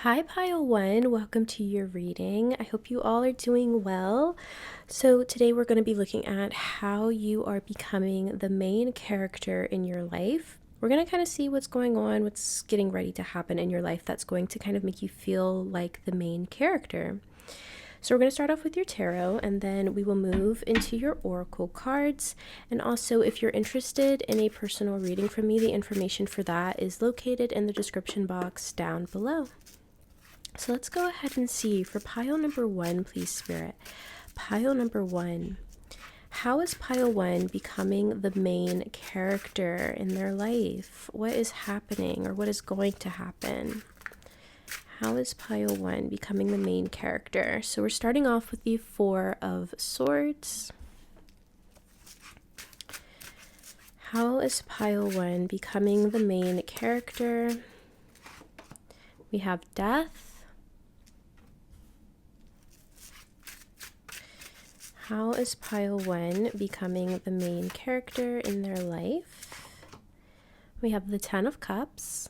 Hi, Pile One. Welcome to your reading. I hope you all are doing well. So, today we're going to be looking at how you are becoming the main character in your life. We're going to kind of see what's going on, what's getting ready to happen in your life that's going to kind of make you feel like the main character. So we're going to start off with your tarot, and then we will move into your oracle cards. And also, if you're interested in a personal reading from me, the information for that is located in the description box down below. So let's go ahead and see for pile number one, please, Spirit. Pile number one. How is pile one becoming the main character in their life? What is happening or what is going to happen? How is pile one becoming the main character? So we're starting off with the Four of Swords. How is pile one becoming the main character? We have Death. How is pile one becoming the main character in their life? We have the Ten of Cups.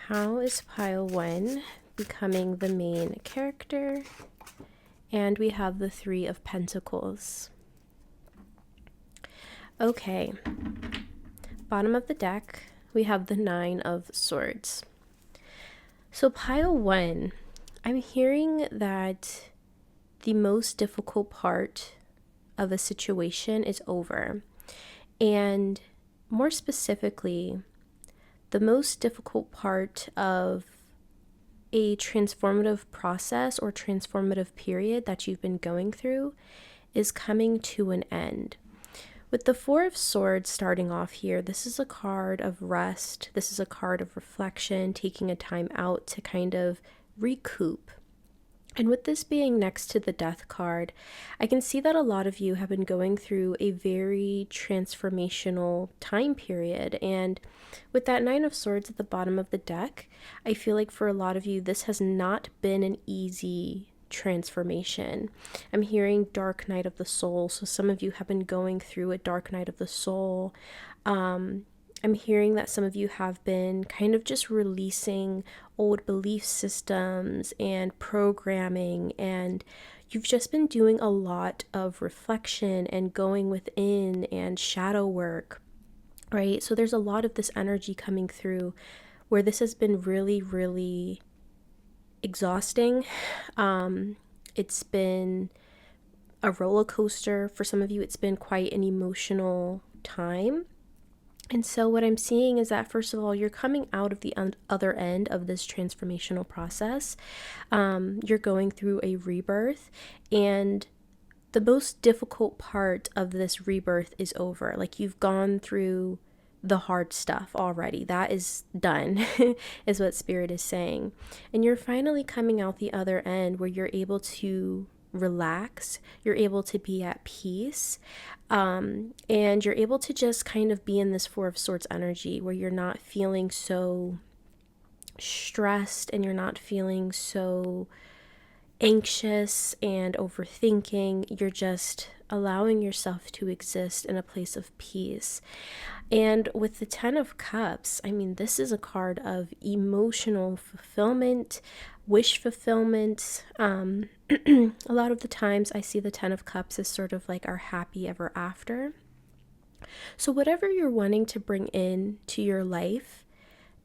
How is pile one becoming the main character? And we have the Three of Pentacles. Okay. Bottom of the deck, we have the Nine of Swords. So pile one, I'm hearing that the most difficult part of a situation is over. And more specifically, the most difficult part of a transformative process or transformative period that you've been going through is coming to an end. With the Four of Swords starting off here, this is a card of rest. This is a card of reflection, taking a time out to kind of recoup. And with this being next to the Death card, I can see that a lot of you have been going through a very transformational time period. And with that Nine of Swords at the bottom of the deck, I feel like for a lot of you, this has not been an easy transformation. I'm hearing Dark Night of the Soul. So some of you have been going through a Dark Night of the Soul. I'm hearing that some of you have been kind of just releasing old belief systems and programming, and you've just been doing a lot of reflection and going within and shadow work, right? So there's a lot of this energy coming through where this has been really, really exhausting. It's been a roller coaster. For some of you, it's been quite an emotional time. And so what I'm seeing is that, first of all, you're coming out of the other end of this transformational process. You're going through a rebirth, and the most difficult part of this rebirth is over. Like, you've gone through the hard stuff already. That is done, is what Spirit is saying. And you're finally coming out the other end where you're able to relax, you're able to be at peace, and you're able to just kind of be in this Four of Swords energy where you're not feeling so stressed and you're not feeling so anxious and overthinking. You're just allowing yourself to exist in a place of peace. And with the Ten of Cups, I mean, this is a card of emotional fulfillment, wish fulfillment. A lot of the times I see the Ten of Cups as sort of like our happy ever after. So whatever you're wanting to bring in to your life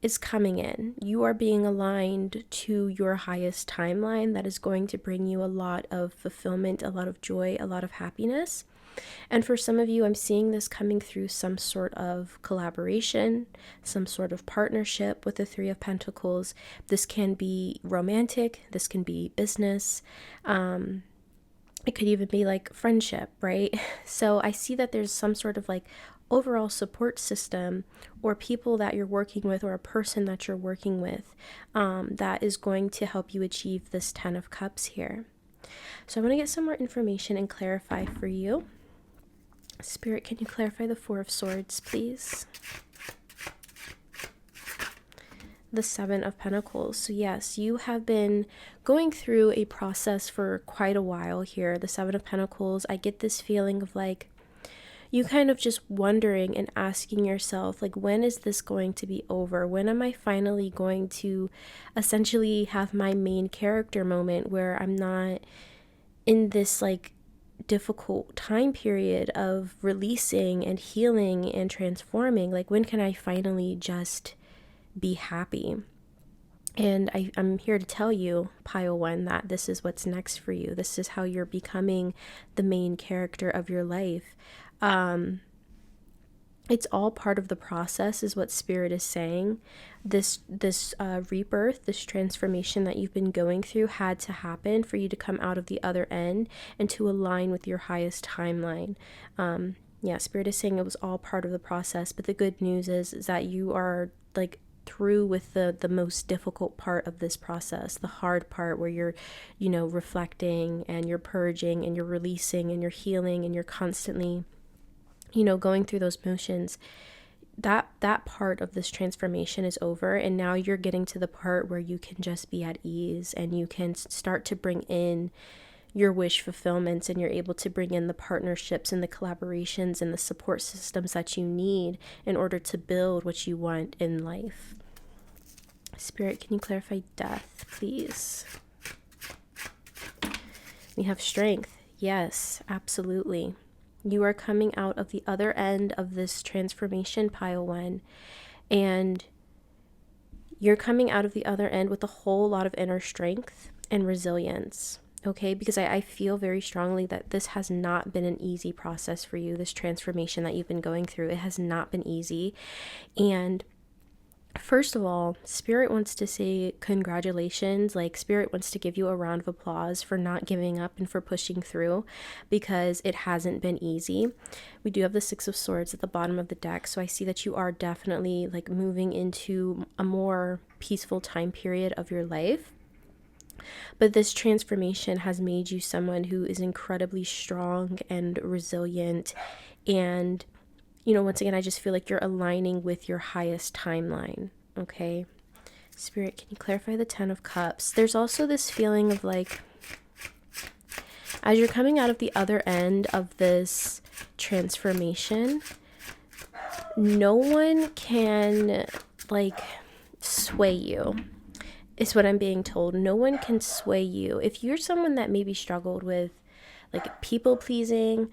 is coming in. You are being aligned to your highest timeline that is going to bring you a lot of fulfillment, a lot of joy, a lot of happiness. And for some of you, I'm seeing this coming through some sort of collaboration, some sort of partnership with the Three of Pentacles. This can be romantic, this can be business, it could even be like friendship, right? So I see that there's some sort of like overall support system or people that you're working with or a person that you're working with that is going to help you achieve this Ten of Cups here. So I want to get some more information and clarify for you. Spirit, can you clarify the Four of Swords, please? The Seven of Pentacles. So yes, you have been going through a process for quite a while here. The Seven of Pentacles, I get this feeling of like, you kind of just wondering and asking yourself, like, when is this going to be over? When am I finally going to essentially have my main character moment where I'm not in this like difficult time period of releasing and healing and transforming? Like, when can I finally just be happy? And I'm here to tell you, Pile 1, that this is what's next for you. This is how you're becoming the main character of your life. It's all part of the process, is what Spirit is saying. This rebirth, this transformation that you've been going through had to happen for you to come out of the other end and to align with your highest timeline. Spirit is saying it was all part of the process, but the good news is that you are like through with the most difficult part of this process, the hard part where you're, reflecting and you're purging and you're releasing and you're healing and you're constantly, going through those motions. That part of this transformation is over, and now you're getting to the part where you can just be at ease and you can start to bring in your wish fulfillments, and you're able to bring in the partnerships and the collaborations and the support systems that you need in order to build what you want in life. Spirit, can you clarify death, please? We have strength. Yes, absolutely. You are coming out of the other end of this transformation, Pile 1, and you're coming out of the other end with a whole lot of inner strength and resilience. Okay, because I feel very strongly that this has not been an easy process for you, this transformation that you've been going through. It has not been easy. And first of all, Spirit wants to say congratulations. Like, Spirit wants to give you a round of applause for not giving up and for pushing through, because it hasn't been easy. We do have the 6 of Swords at the bottom of the deck, so I see that you are definitely like moving into a more peaceful time period of your life. But this transformation has made you someone who is incredibly strong and resilient. And, once again, I just feel like you're aligning with your highest timeline. Okay. Spirit, can you clarify the 10 of Cups? There's also this feeling of like, as you're coming out of the other end of this transformation, no one can like sway you. Is what I'm being told. No one can sway you. If you're someone that maybe struggled with like people pleasing,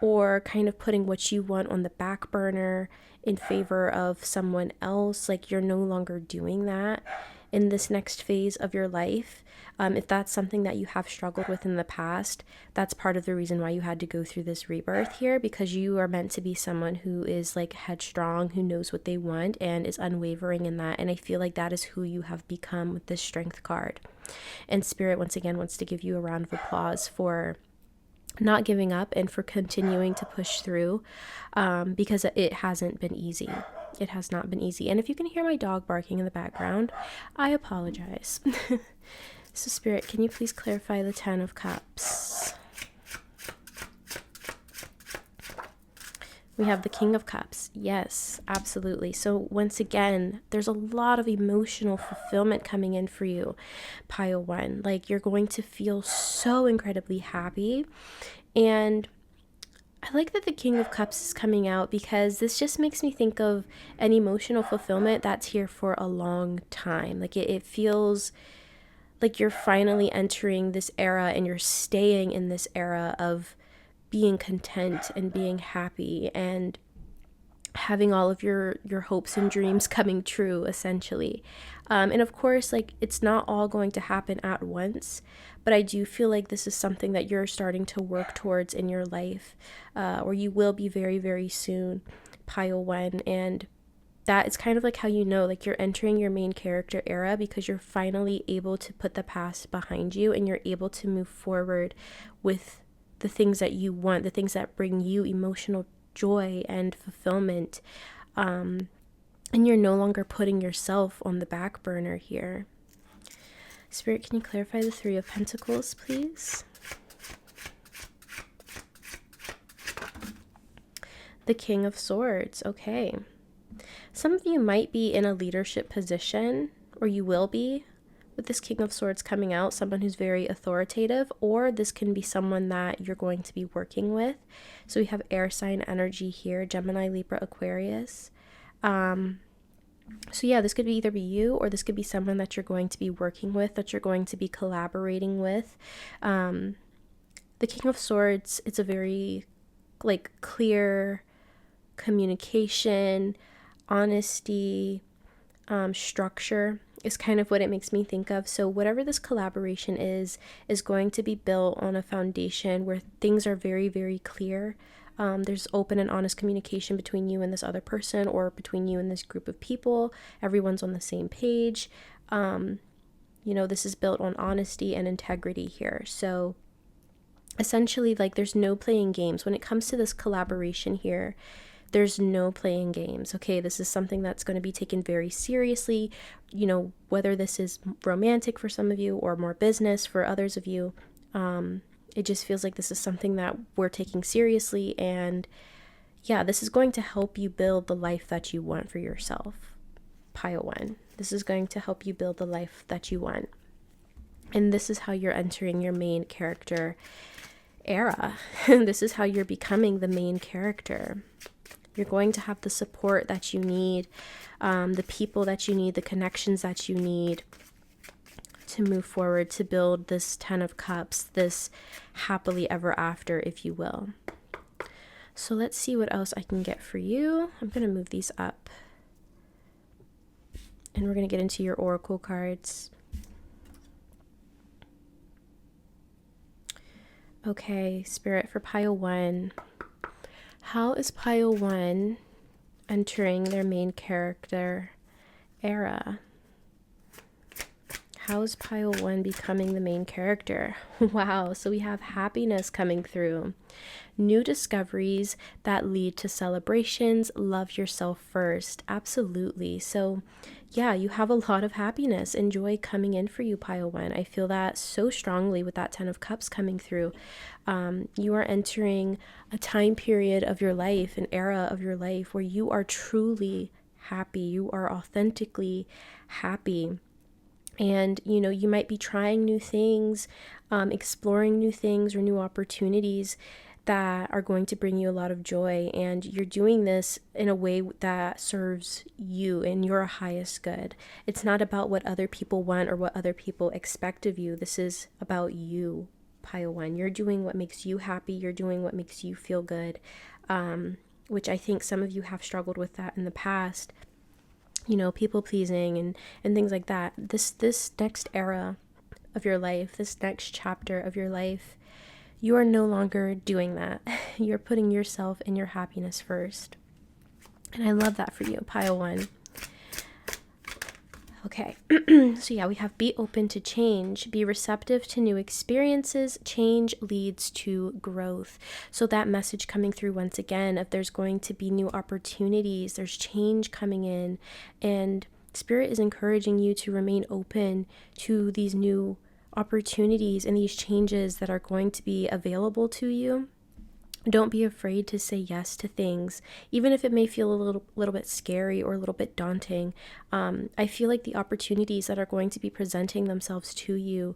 or kind of putting what you want on the back burner in favor of someone else, like you're no longer doing that in this next phase of your life. If that's something that you have struggled with in the past, that's part of the reason why you had to go through this rebirth here, because you are meant to be someone who is like headstrong, who knows what they want and is unwavering in that. And I feel like that is who you have become with this Strength card. And Spirit, once again, wants to give you a round of applause for not giving up and for continuing to push through, because it hasn't been easy. It has not been easy. And if you can hear my dog barking in the background, I apologize. So Spirit, can you please clarify the 10 of Cups? We have the King of Cups. Yes, absolutely. So once again, there's a lot of emotional fulfillment coming in for you, Pile 1. Like, you're going to feel so incredibly happy. And I like that the King of Cups is coming out, because this just makes me think of an emotional fulfillment that's here for a long time. Like, it feels like you're finally entering this era, and you're staying in this era of being content and being happy and having all of your hopes and dreams coming true, essentially. And of course, like, it's not all going to happen at once, but I do feel like this is something that you're starting to work towards in your life, or you will be very, very soon, Pile 1. And that is kind of like how like you're entering your main character era, because you're finally able to put the past behind you and you're able to move forward with the things that you want, the things that bring you emotional joy and fulfillment. And you're no longer putting yourself on the back burner here. Spirit, can you clarify the 3 of Pentacles, please? The King of Swords. Okay. Some of you might be in a leadership position, or you will be, with this King of Swords coming out, someone who's very authoritative, or this can be someone that you're going to be working with. So we have air sign energy here, Gemini, Libra, Aquarius. So yeah, this could either be you, or this could be someone that you're going to be working with, that you're going to be collaborating with. The King of Swords, it's a very like clear communication, honesty, structure is kind of what it makes me think of. So whatever this collaboration is going to be built on a foundation where things are very, very clear. There's open and honest communication between you and this other person, or between you and this group of people. Everyone's on the same page. This is built on honesty and integrity here. So essentially, like, there's no playing games. When it comes to this collaboration here, there's no playing games. Okay, this is something that's going to be taken very seriously, whether this is romantic for some of you or more business for others of you. It just feels like this is something that we're taking seriously, and yeah, this is going to help you build the life that you want for yourself. Pile 1. This is going to help you build the life that you want. And this is how you're entering your main character era. This is how you're becoming the main character. You're going to have the support that you need, the people that you need, the connections that you need to move forward, to build this 10 of Cups, this happily ever after, if you will. So let's see what else I can get for you. I'm going to move these up, and we're going to get into your oracle cards. Okay, Spirit, for pile 1, how is pile 1 entering their main character era? How is pile 1 becoming the main character? Wow, so we have happiness coming through. New discoveries that lead to celebrations. Love yourself first. Absolutely. So yeah, you have a lot of happiness and joy coming in for you, pile 1. I feel that so strongly with that 10 of Cups coming through. You are entering a time period of your life, an era of your life where you are truly happy. You are authentically happy. And, you might be trying new things, exploring new things or new opportunities that are going to bring you a lot of joy. And you're doing this in a way that serves you and your highest good. It's not about what other people want or what other people expect of you. This is about you, pile 1. You're doing what makes you happy. You're doing what makes you feel good, which I think some of you have struggled with that in the past. People pleasing and things like that. This next era of your life, this next chapter of your life, you are no longer doing that. You're putting yourself and your happiness first. And I love that for you, pile 1. Okay, so yeah, we have be open to change, be receptive to new experiences. Change leads to growth. So that message coming through once again, if there's going to be new opportunities, there's change coming in, and Spirit is encouraging you to remain open to these new opportunities and these changes that are going to be available to you. Don't be afraid to say yes to things, even if it may feel a little bit scary or a little bit daunting. I feel like the opportunities that are going to be presenting themselves to you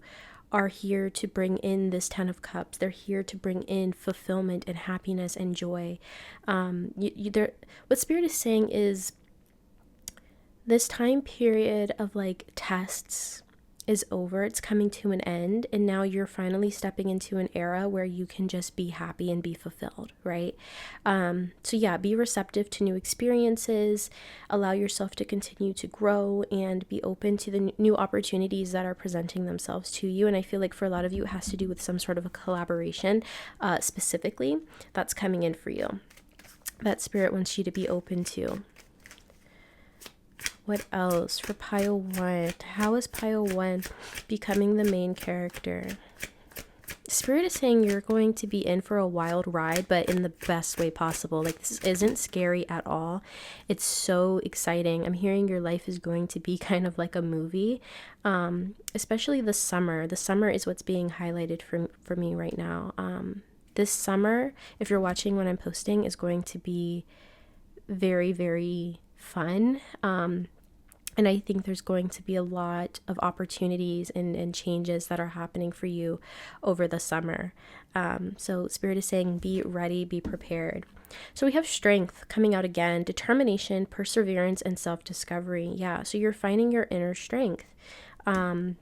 are here to bring in this 10 of Cups. They're here to bring in fulfillment and happiness and joy. What Spirit is saying is this time period of like tests is over. It's coming to an end, and now you're finally stepping into an era where you can just be happy and be fulfilled, right? So yeah, be receptive to new experiences, allow yourself to continue to grow, and be open to the new opportunities that are presenting themselves to you. And I feel like for a lot of you, it has to do with some sort of a collaboration, specifically, that's coming in for you, that Spirit wants you to be open to. What else for pile 1? How is pile 1 becoming the main character? Spirit is saying you're going to be in for a wild ride, but in the best way possible. Like, this isn't scary at all. It's so exciting. I'm hearing your life is going to be kind of like a movie, especially the summer. The summer is what's being highlighted for me right now. This summer, if you're watching when I'm posting, is going to be very, very fun. And I think there's going to be a lot of opportunities and changes that are happening for you over the summer. So Spirit is saying, be ready, be prepared. So we have strength coming out again, determination, perseverance, and self-discovery. Yeah, so you're finding your inner strength. And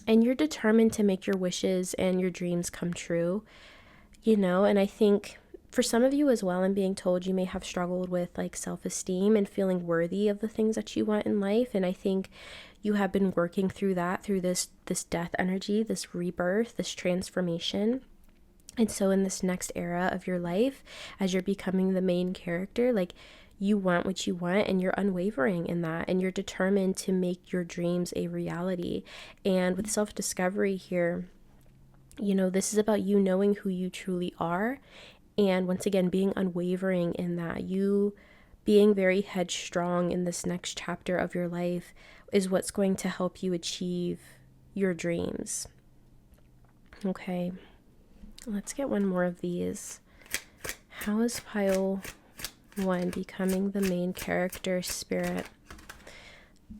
you're determined to make your wishes and your dreams come true, and I think for some of you as well, I'm being told you may have struggled with like self-esteem and feeling worthy of the things that you want in life. And I think you have been working through that, through this death energy, this rebirth, this transformation. And so in this next era of your life, as you're becoming the main character, like you want what you want and you're unwavering in that, and you're determined to make your dreams a reality. And with self-discovery here, this is about you knowing who you truly are. And once again, being unwavering in that, you being very headstrong in this next chapter of your life is what's going to help you achieve your dreams. Okay, let's get one more of these. How is pile 1 becoming the main character, Spirit?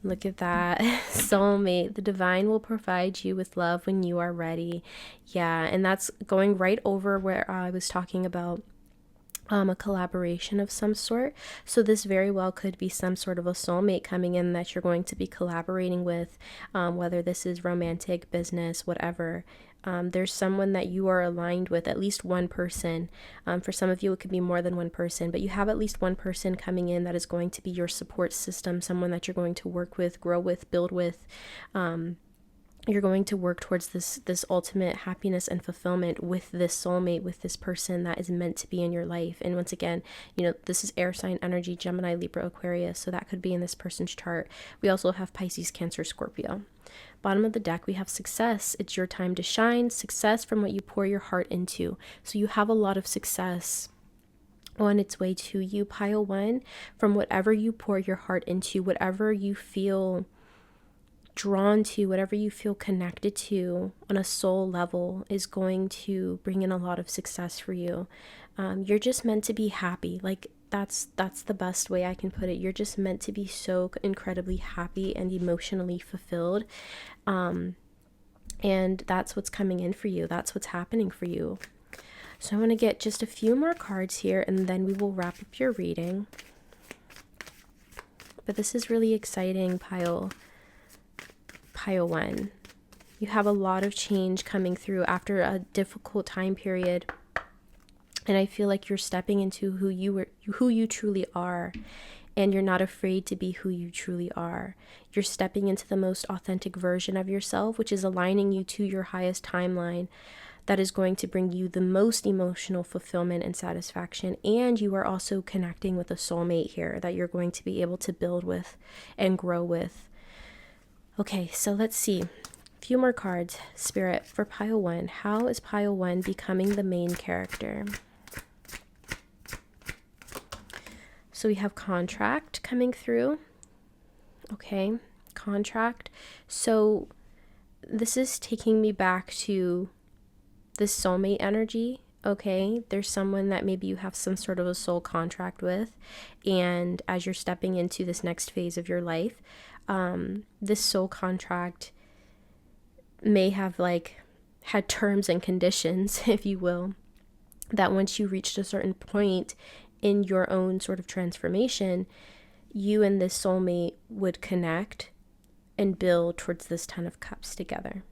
Look at that. Soulmate. The divine will provide you with love when you are ready. Yeah, and that's going right over where I was talking about a collaboration of some sort. So this very well could be some sort of a soulmate coming in that you're going to be collaborating with, whether this is romantic, business, whatever. There's someone that you are aligned with, at least one person. For some of you, it could be more than one person, but you have at least one person coming in that is going to be your support system, someone that you're going to work with, grow with, build with. You're going to work towards this ultimate happiness and fulfillment with this soulmate, with this person that is meant to be in your life. And once again, this is air sign energy, Gemini, Libra, Aquarius, so that could be in this person's chart. We also have Pisces, Cancer, Scorpio. Bottom of the deck, we have success. It's your time to shine. Success from what you pour your heart into. So you have a lot of success on its way to you, pile 1, from whatever you pour your heart into, whatever you feel drawn to, whatever you feel connected to on a soul level is going to bring in a lot of success for you. You're just meant to be happy. Like that's the best way I can put it. You're just meant to be so incredibly happy and emotionally fulfilled. And that's what's coming in for you. That's what's happening for you. So I'm going to get just a few more cards here and then we will wrap up your reading. But this is really exciting, pile 1. You have a lot of change coming through after a difficult time period. And I feel like you're stepping into who you truly are. And you're not afraid to be who you truly are. You're stepping into the most authentic version of yourself, which is aligning you to your highest timeline that is going to bring you the most emotional fulfillment and satisfaction. And you are also connecting with a soulmate here that you're going to be able to build with and grow with. Okay, so let's see. A few more cards, Spirit, for pile 1. How is pile 1 becoming the main character? So we have contract coming through. Okay, contract. So this is taking me back to this soulmate energy. Okay, there's someone that maybe you have some sort of a soul contract with, and as you're stepping into this next phase of your life, this soul contract may have had terms and conditions, if you will, that once you reached a certain point in your own sort of transformation, you and this soulmate would connect and build towards this 10 of Cups together.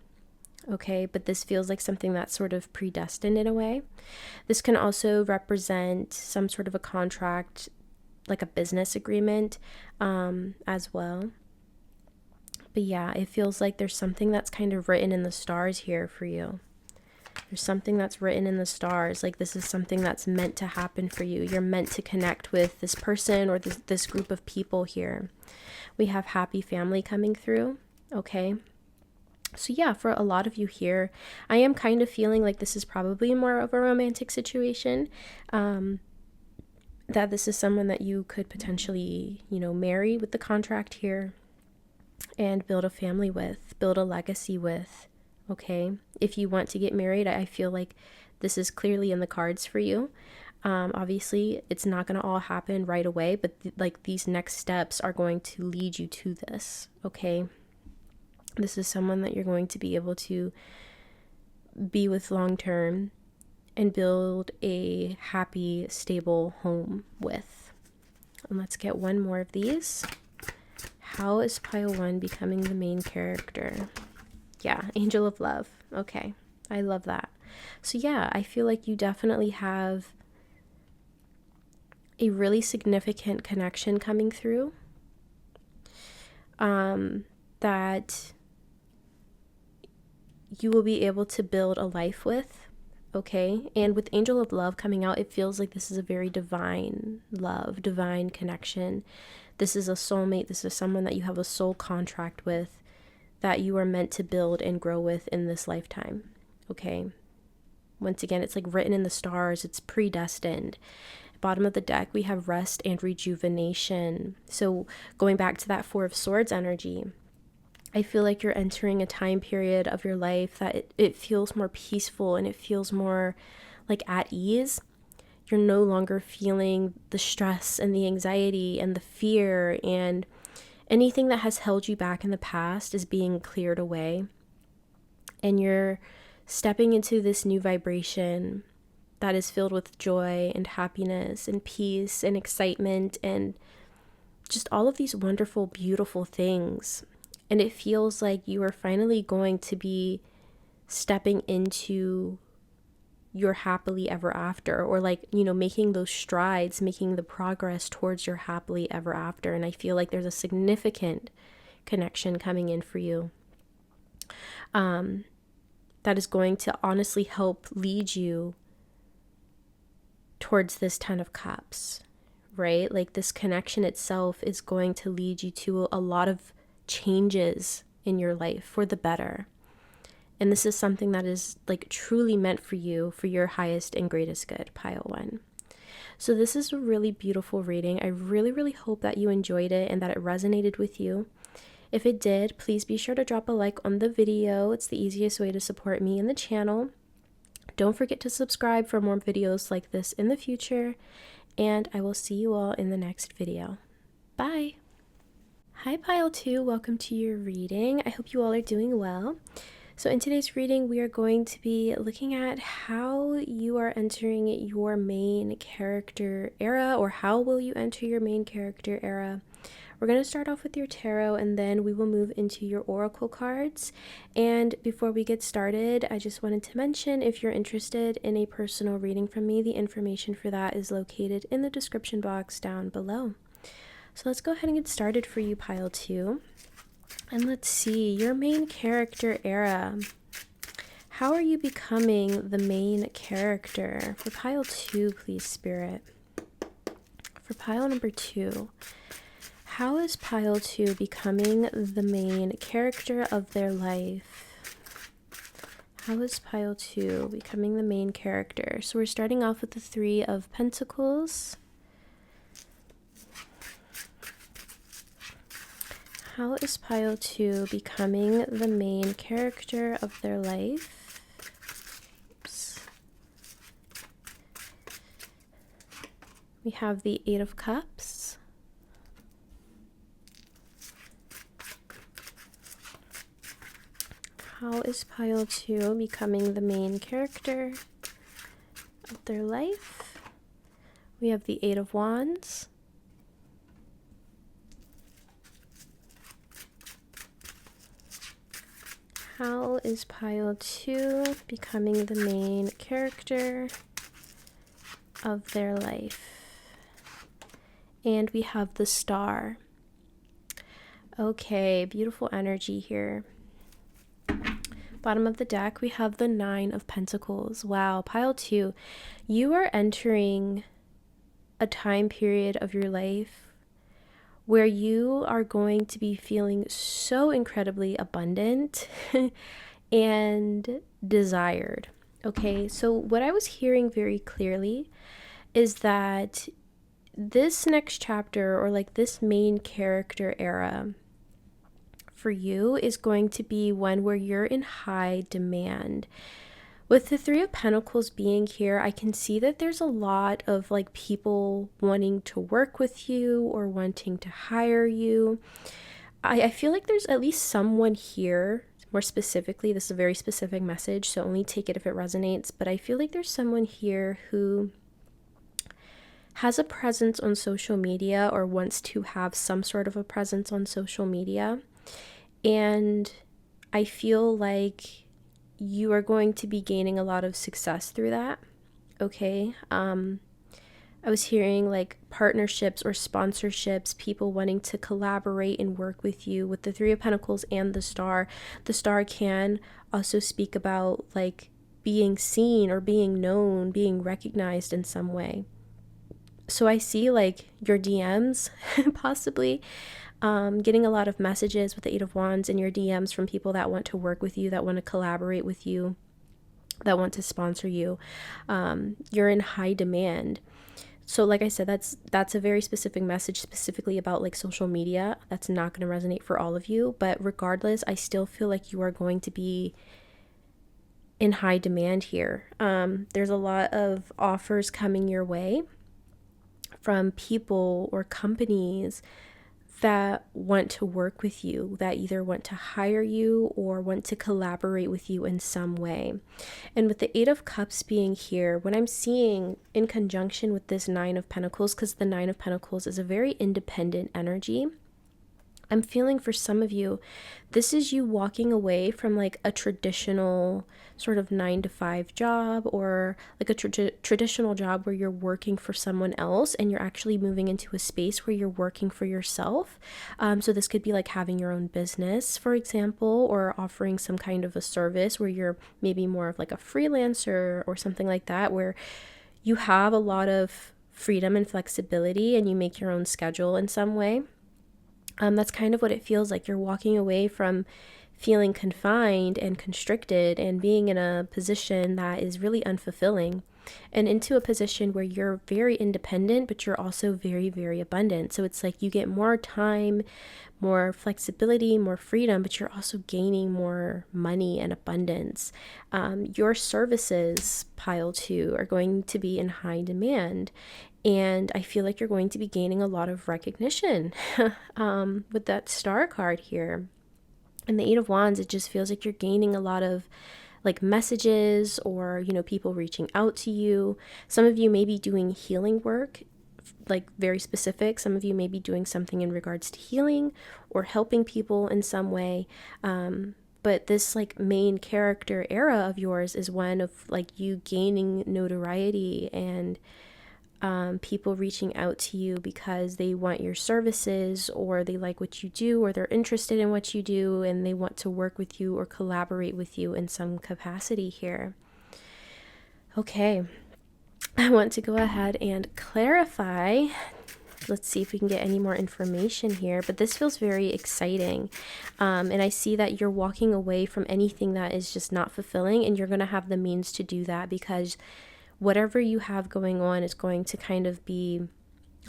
Okay, but this feels like something that's sort of predestined in a way. This can also represent some sort of a contract, like a business agreement, as well. But yeah, it feels like there's something that's kind of written in the stars here for you. There's something that's written in the stars. Like this is something that's meant to happen for you. You're meant to connect with this person or this group of people here. We have happy family coming through. Okay. So yeah, for a lot of you here, I am kind of feeling like this is probably more of a romantic situation. That this is someone that you could potentially, marry with the contract here and build a family with, build a legacy with. Okay, if you want to get married, I feel like this is clearly in the cards for you. Obviously, it's not going to all happen right away, but like these next steps are going to lead you to this, okay? This is someone that you're going to be able to be with long term and build a happy, stable home with. And let's get one more of these. How is pile 1 becoming the main character? Yeah, Angel of Love. Okay, I love that. So yeah, I feel like you definitely have a really significant connection coming through that you will be able to build a life with, okay? And with Angel of Love coming out, it feels like this is a very divine love, divine connection. This is a soulmate. This is someone that you have a soul contract with, that you are meant to build and grow with in this lifetime, okay? Once again, it's like written in the stars. It's predestined. Bottom of the deck, we have rest and rejuvenation. So going back to that Four of Swords energy, I feel like you're entering a time period of your life that it feels more peaceful and it feels more like at ease. You're no longer feeling the stress and the anxiety and the fear, and anything that has held you back in the past is being cleared away. And you're stepping into this new vibration that is filled with joy and happiness and peace and excitement and just all of these wonderful, beautiful things. And it feels like you are finally going to be stepping into your happily ever after, or like, you know, making those strides, making the progress towards your happily ever after. And I feel like there's a significant connection coming in for you that is going to honestly help lead you towards this 10 of Cups, right? Like this connection itself is going to lead you to a lot of changes in your life for the better. And this is something that is like truly meant for you, for your highest and greatest good, pile 1. So this is a really beautiful reading. I really, really hope that you enjoyed it and that it resonated with you. If it did, please be sure to drop a like on the video. It's the easiest way to support me and the channel. Don't forget to subscribe for more videos like this in the future, and I will see you all in the next video. Bye! Hi Pile 2, welcome to your reading. I hope you all are doing well. So in today's reading, we are going to be looking at how you are entering your main character era, or how will you enter your main character era. We're going to start off with your tarot, and then we will move into your oracle cards. And before we get started, I just wanted to mention, if you're interested in a personal reading from me, the information for that is located in the description box down below. So let's go ahead and get started for you, pile 2. And let's see, your main character era. How are you becoming the main character? For pile 2, please, Spirit. For pile number 2. How is pile 2 becoming the main character of their life? How is pile 2 becoming the main character? So we're starting off with the 3 of Pentacles. How is pile 2 becoming the main character of their life? Oops. We have the 8 of Cups. How is pile 2 becoming the main character of their life? We have the 8 of Wands. How is pile 2 becoming the main character of their life? And we have the Star. Okay, beautiful energy here. Bottom of the deck, we have the 9 of Pentacles. Wow, pile 2, you are entering a time period of your life where you are going to be feeling so incredibly abundant and desired. Okay, so what I was hearing very clearly is that this next chapter, or like this main character era for you, is going to be one where you're in high demand, With the Three of Pentacles being here, I can see that there's a lot of like people wanting to work with you or wanting to hire you. I feel like there's at least someone here, more specifically, this is a very specific message, so only take it if it resonates, but I feel like there's someone here who has a presence on social media or wants to have some sort of a presence on social media. And I feel like you are going to be gaining a lot of success through that. Okay. I was hearing like partnerships or sponsorships, people wanting to collaborate and work with you. With the Three of Pentacles and the Star can also speak about like being seen or being known, being recognized in some way. So I see like your DMs possibly getting a lot of messages with the Eight of Wands in your DMs from people that want to work with you, that want to collaborate with you, that want to sponsor you. You're in high demand. So like I said, that's a very specific message specifically about like social media. That's not going to resonate for all of you. But regardless, I still feel like you are going to be in high demand here. There's a lot of offers coming your way from people or companies that want to work with you, that either want to hire you or want to collaborate with you in some way. And with the Eight of Cups being here, what I'm seeing in conjunction with this Nine of Pentacles, because the Nine of Pentacles is a very independent energy, I'm feeling for some of you, this is you walking away from like a traditional sort of 9-to-5 job or like a traditional job where you're working for someone else and you're actually moving into a space where you're working for yourself. So this could be like having your own business, for example, or offering some kind of a service where you're maybe more of like a freelancer or something like that, where you have a lot of freedom and flexibility and you make your own schedule in some way. That's kind of what it feels like. You're walking away from feeling confined and constricted and being in a position that is really unfulfilling and into a position where you're very independent, but you're also very, very abundant. So it's like you get more time, more flexibility, more freedom, but you're also gaining more money and abundance. Your services, pile 2, are going to be in high demand. And I feel like you're going to be gaining a lot of recognition with that Star card here. And the Eight of Wands, it just feels like you're gaining a lot of like messages or, you know, people reaching out to you. Some of you may be doing healing work, like very specific. Some of you may be doing something in regards to healing or helping people in some way. But this like main character era of yours is one of like you gaining notoriety and people reaching out to you because they want your services or they like what you do or they're interested in what you do and they want to work with you or collaborate with you in some capacity here. Okay, I want to go ahead and clarify. Let's see if we can get any more information here, but this feels very exciting. And I see that you're walking away from anything that is just not fulfilling, and you're going to have the means to do that because whatever you have going on is going to kind of be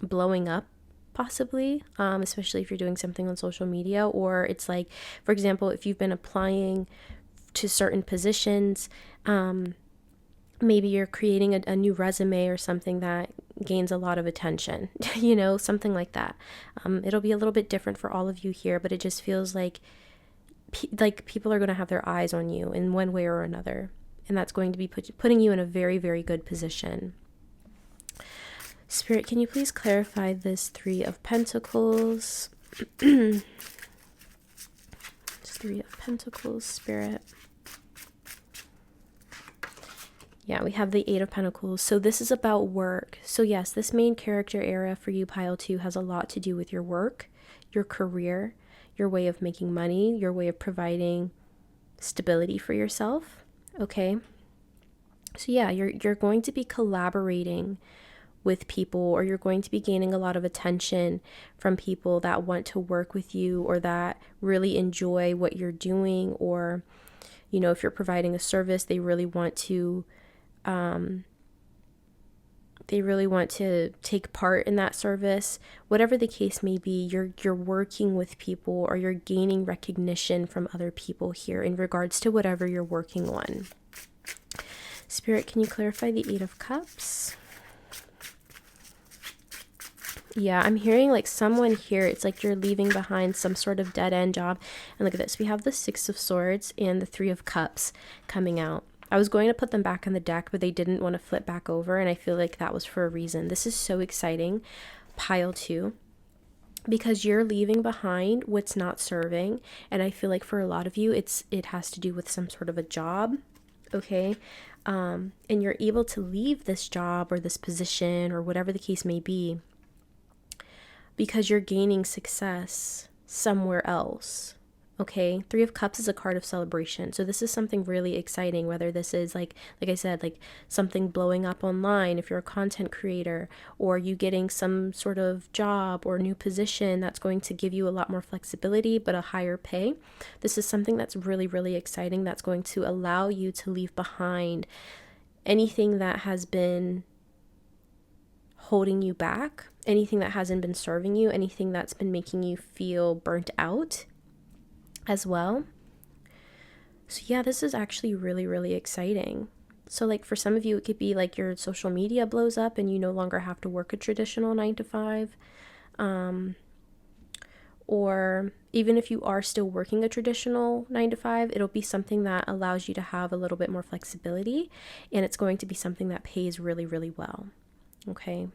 blowing up possibly, especially if you're doing something on social media, or it's like, for example, if you've been applying to certain positions, maybe you're creating a new resume or something that gains a lot of attention, you know, something like that. It'll be a little bit different for all of you here, but it just feels like people are going to have their eyes on you in one way or another. And that's going to be putting you in a very, very good position. Spirit, can you please clarify this Three of Pentacles? Three of Pentacles, Spirit. Yeah, we have the Eight of Pentacles. So this is about work. So yes, this main character era for you, pile 2, has a lot to do with your work, your career, your way of making money, your way of providing stability for yourself. Okay, so yeah, you're going to be collaborating with people, or you're going to be gaining a lot of attention from people that want to work with you or that really enjoy what you're doing, or, you know, if you're providing a service, they really want to take part in that service. Whatever the case may be, you're working with people or you're gaining recognition from other people here in regards to whatever you're working on. Spirit, can you clarify the Eight of Cups? Yeah, I'm hearing like someone here, it's like you're leaving behind some sort of dead-end job. And look at this. We have the Six of Swords and the Three of Cups coming out. I was going to put them back on the deck, but they didn't want to flip back over, and I feel like that was for a reason. This is so exciting. Pile 2. Because you're leaving behind what's not serving, and I feel like for a lot of you, it has to do with some sort of a job, okay? And you're able to leave this job or this position or whatever the case may be because you're gaining success somewhere else. Okay, Three of Cups is a card of celebration. So this is something really exciting, whether this is like I said, like something blowing up online if you're a content creator, or you getting some sort of job or new position that's going to give you a lot more flexibility but a higher pay. This is something that's really, really exciting, that's going to allow you to leave behind anything that has been holding you back, anything that hasn't been serving you, anything that's been making you feel burnt out as well. So yeah, this is actually really, really exciting. So like for some of you, it could be like your social media blows up and you no longer have to work a traditional 9 to 5. Or even if you are still working a traditional 9 to 5, it'll be something that allows you to have a little bit more flexibility, and it's going to be something that pays really, really well. Okay.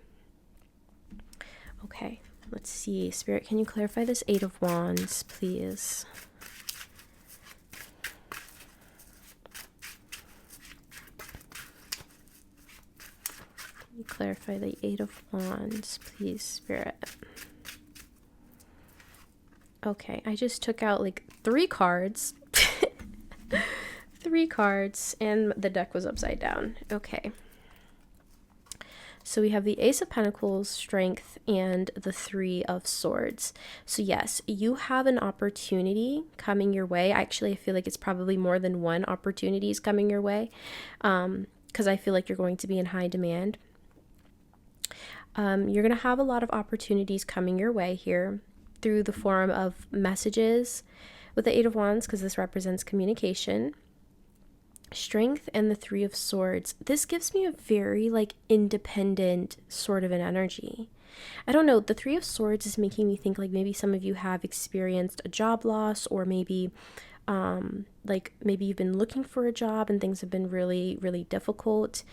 Okay, let's see. Spirit, can you clarify this Eight of Wands, please? Can you clarify the Eight of Wands, please, Spirit? Okay, I just took out like 3 cards. 3 cards, and the deck was upside down. Okay. So we have the Ace of Pentacles, Strength, and the Three of Swords. So yes, you have an opportunity coming your way. Actually, I feel like it's probably more than one opportunity is coming your way, because I feel like you're going to be in high demand. You're going to have a lot of opportunities coming your way here through the form of messages with the Eight of Wands, because this represents communication. Strength and the Three of Swords. This gives me a very like independent sort of an energy. I don't know, the Three of Swords is making me think like maybe some of you have experienced a job loss, or maybe like maybe you've been looking for a job and things have been really, really difficult.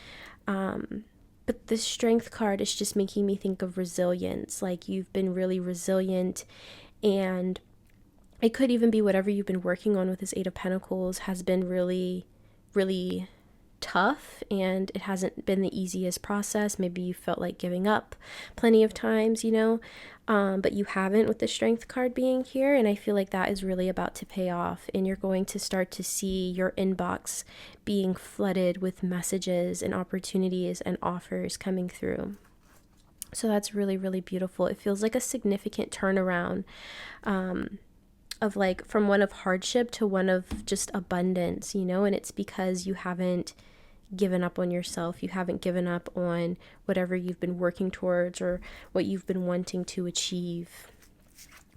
But the Strength card is just making me think of resilience. Like you've been really resilient, and it could even be whatever you've been working on with this Eight of Pentacles has been really, really tough, and it hasn't been the easiest process. Maybe you felt like giving up plenty of times, you know, but you haven't with the Strength card being here, and I feel like that is really about to pay off, and you're going to start to see your inbox being flooded with messages and opportunities and offers coming through. So that's really, really beautiful. It feels like a significant turnaround, of like from one of hardship to one of just abundance, you know, and it's because you haven't given up on yourself. You haven't given up on whatever you've been working towards or what you've been wanting to achieve.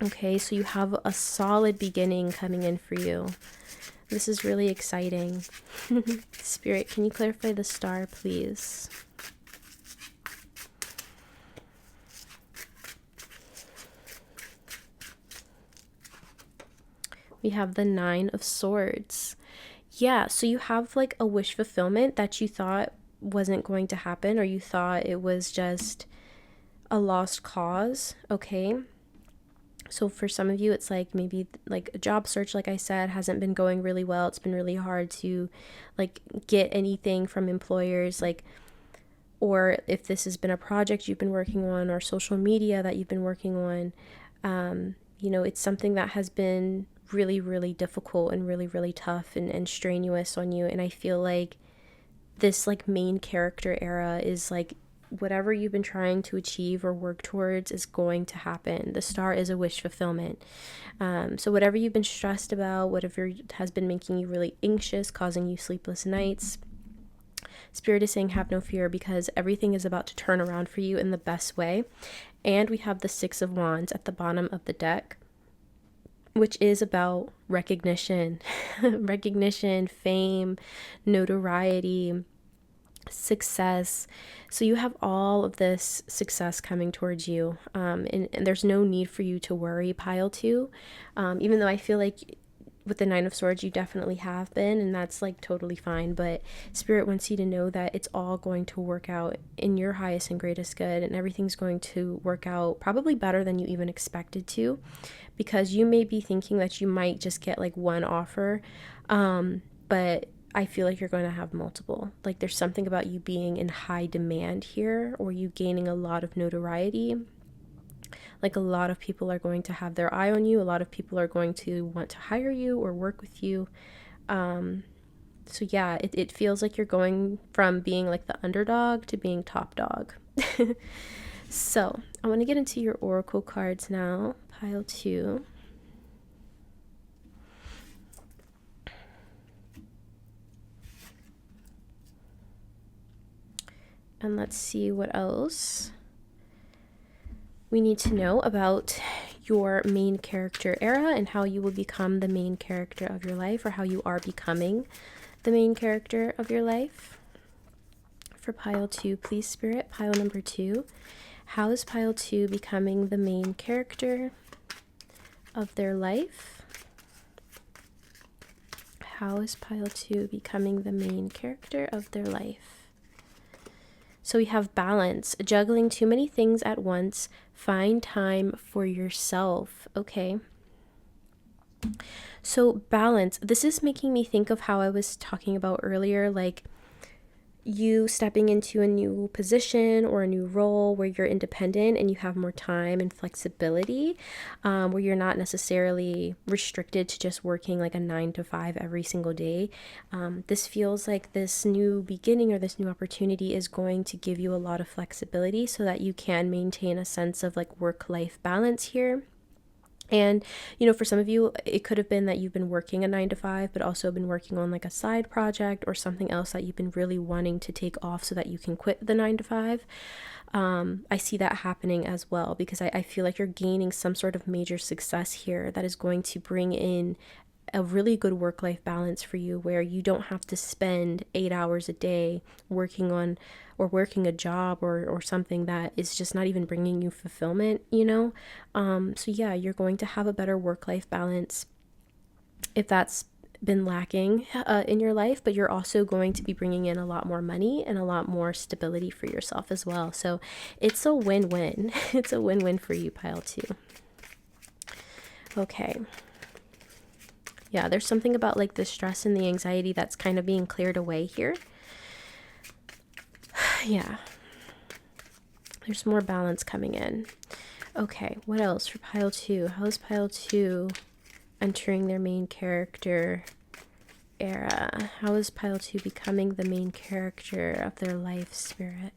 Okay, so you have a solid beginning coming in for you. This is really exciting. Spirit, can you clarify the Star, please? We have the Nine of Swords. Yeah, so you have like a wish fulfillment that you thought wasn't going to happen, or you thought it was just a lost cause, okay? So for some of you, it's like maybe like a job search, like I said, hasn't been going really well. It's been really hard to like get anything from employers, like, or if this has been a project you've been working on or social media that you've been working on, you know, it's something that has been really, really difficult and really, really tough and strenuous on you. And I feel like this like main character era is like whatever you've been trying to achieve or work towards is going to happen. The Star is a wish fulfillment. So whatever you've been stressed about, whatever has been making you really anxious, causing you sleepless nights, Spirit is saying have no fear, because everything is about to turn around for you in the best way. And we have the Six of Wands at the bottom of the deck, which is about recognition, recognition, fame, notoriety, success. So you have all of this success coming towards you, and there's no need for you to worry, pile two. Even though I feel like with the Nine of Swords you definitely have been, and that's like totally fine, but Spirit wants you to know that it's all going to work out in your highest and greatest good, and everything's going to work out probably better than you even expected to, because you may be thinking that you might just get like one offer, but I feel like you're going to have multiple. Like there's something about you being in high demand here, or you gaining a lot of notoriety. Like a lot of people are going to have their eye on you. A lot of people are going to want to hire you or work with you. So yeah, it feels like you're going from being like the underdog to being top dog. So I want to get into your oracle cards now. Pile 2. And let's see what else we need to know about your main character era and how you will become the main character of your life, or how you are becoming the main character of your life. For pile 2, please, Spirit, pile number 2. How is pile 2 becoming the main character of their life? How is pile 2 becoming the main character of their life? So we have balance, juggling too many things at once. Find time for yourself. Okay. So balance, this is making me think of how I was talking about earlier, like you stepping into a new position or a new role where you're independent and you have more time and flexibility, where you're not necessarily restricted to just working like a 9 to 5 every single day. This feels like this new beginning or this new opportunity is going to give you a lot of flexibility so that you can maintain a sense of like work-life balance here. And, you know, for some of you, it could have been that you've been working a 9 to 5, but also been working on like a side project or something else that you've been really wanting to take off so that you can quit the 9 to 5. I see that happening as well, because I feel like you're gaining some sort of major success here that is going to bring in a really good work-life balance for you, where you don't have to spend 8 hours a day working on or working a job or something that is just not even bringing you fulfillment, you know? So yeah, you're going to have a better work-life balance if that's been lacking in your life, but you're also going to be bringing in a lot more money and a lot more stability for yourself as well. So it's a win-win. It's a win-win for you, pile 2. Okay. Yeah, there's something about like the stress and the anxiety that's kind of being cleared away here. Yeah. There's more balance coming in. Okay, what else for pile 2? How is pile 2 entering their main character era? How is pile 2 becoming the main character of their life, Spirit?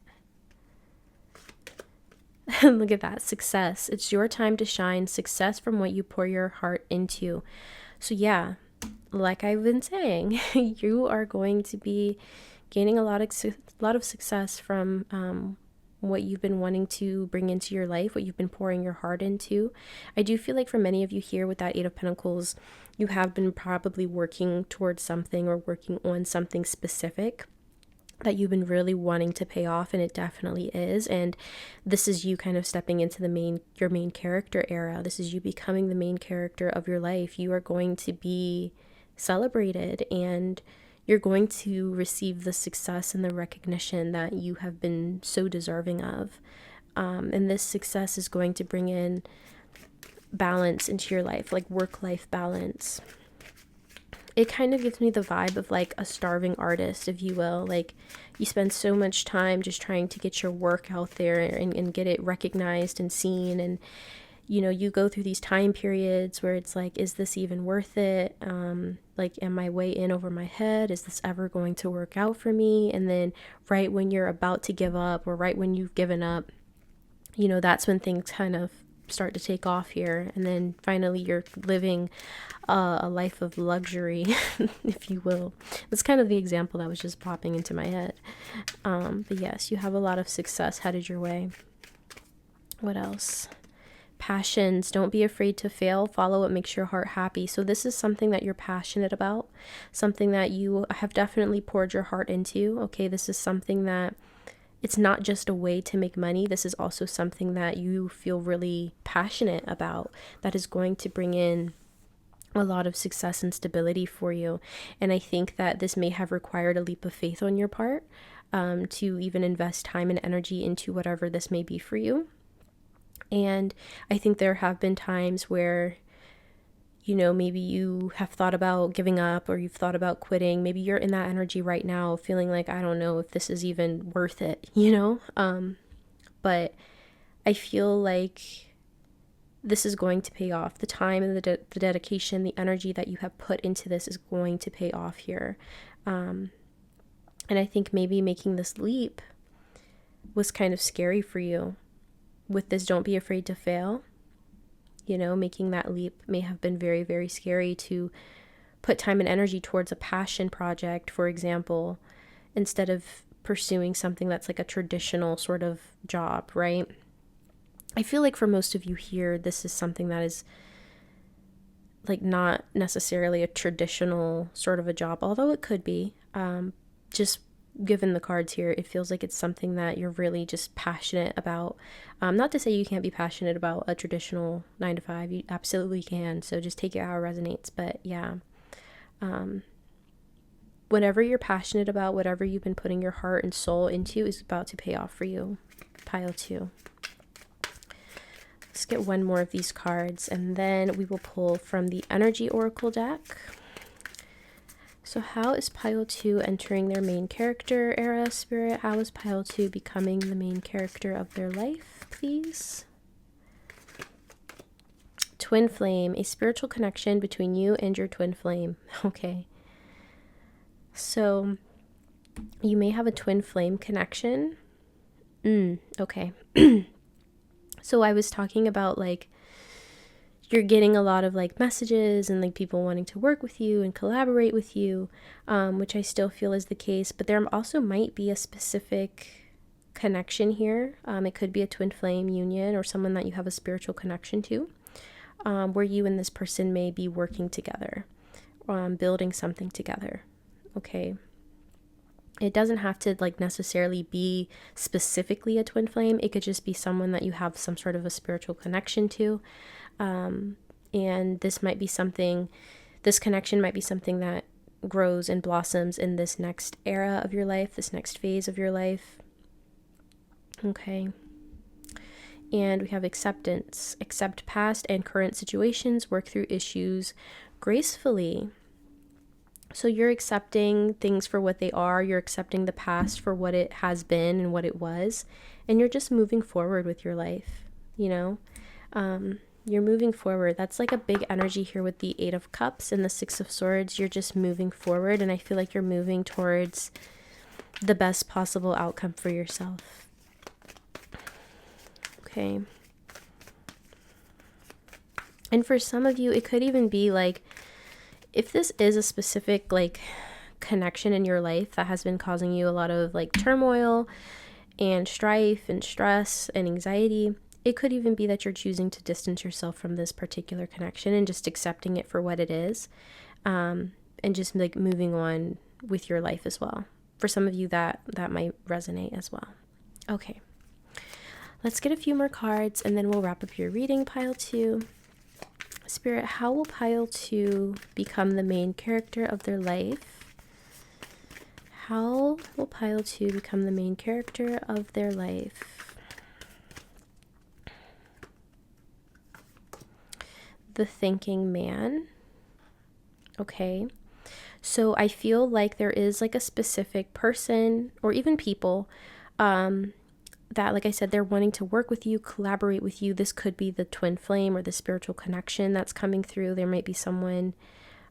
Look at that. Success. It's your time to shine. Success from what you pour your heart into. So yeah, like I've been saying, you are going to be gaining a lot of success from what you've been wanting to bring into your life, what you've been pouring your heart into. I do feel like for many of you here with that 8 of Pentacles, you have been probably working towards something or working on something specific that you've been really wanting to pay off, and it definitely is. And this is you kind of stepping into your main character era. This is you becoming the main character of your life. You are going to be celebrated, and you're going to receive the success and the recognition that you have been so deserving of. And this success is going to bring in balance into your life, like work-life balance. It kind of gives me the vibe of like a starving artist, if you will. Like you spend so much time just trying to get your work out there and get it recognized and seen. And, you know, you go through these time periods where it's like, is this even worth it? Like, am I way in over my head? Is this ever going to work out for me? And then right when you're about to give up, or right when you've given up, you know, that's when things kind of start to take off here. And then finally you're living a life of luxury, if you will. That's kind of the example that was just popping into my head. But yes, you have a lot of success headed your way. What else? Passions, don't be afraid to fail. Follow what makes your heart happy. So this is something that you're passionate about, something that you have definitely poured your heart into. Okay, this is something that it's not just a way to make money. This is also something that you feel really passionate about, that is going to bring in a lot of success and stability for you. And I think that this may have required a leap of faith on your part, to even invest time and energy into whatever this may be for you. And I think there have been times where, maybe you have thought about giving up, or you've thought about quitting. Maybe you're in that energy right now, feeling like, I don't know if this is even worth it, but I feel like this is going to pay off. The time and the dedication, the energy that you have put into this is going to pay off here. And I think maybe making this leap was kind of scary for you. With this, don't be afraid to fail. Making that leap may have been very, very scary, to put time and energy towards a passion project, for example, instead of pursuing something that's like a traditional sort of job, right? I feel like for most of you here, this is something that is like not necessarily a traditional sort of a job, although it could be. Just given the cards here, it feels like it's something that you're really just passionate about. Not to say you can't be passionate about a traditional 9-to-5, you absolutely can. So just take it how it resonates. But yeah, whatever you're passionate about, whatever you've been putting your heart and soul into, is about to pay off for you. Pile 2. Let's get one more of these cards, and then we will pull from the Energy Oracle deck. So how is pile 2 entering their main character era, Spirit? How is pile 2 becoming the main character of their life, please? Twin flame, a spiritual connection between you and your twin flame. Okay. So you may have a twin flame connection. Okay. So I was talking about like, you're getting a lot of like messages and like people wanting to work with you and collaborate with you, which I still feel is the case. But there also might be a specific connection here. It could be a twin flame union, or someone that you have a spiritual connection to, where you and this person may be working together, building something together. Okay. It doesn't have to like necessarily be specifically a twin flame. It could just be someone that you have some sort of a spiritual connection to. And this connection might be something that grows and blossoms in this next era of your life, this next phase of your life. Okay. And we have acceptance. Accept past and current situations, work through issues gracefully. So you're accepting things for what they are. You're accepting the past for what it has been and what it was. And you're just moving forward with your life, You're moving forward. That's like a big energy here with the 8 of Cups and the 6 of Swords. You're just moving forward, and I feel like you're moving towards the best possible outcome for yourself. Okay. And for some of you, it could even be like, if this is a specific like connection in your life that has been causing you a lot of like turmoil and strife and stress and anxiety, it could even be that you're choosing to distance yourself from this particular connection and just accepting it for what it is, and just like moving on with your life as well. For some of you, that might resonate as well. Okay, let's get a few more cards and then we'll wrap up your reading, pile 2. Spirit, how will pile 2 become the main character of their life? How will pile 2 become the main character of their life? The Thinking Man. Okay. So I feel like there is like a specific person or even people that, like I said, they're wanting to work with you, collaborate with you. This could be the twin flame or the spiritual connection that's coming through. There might be someone,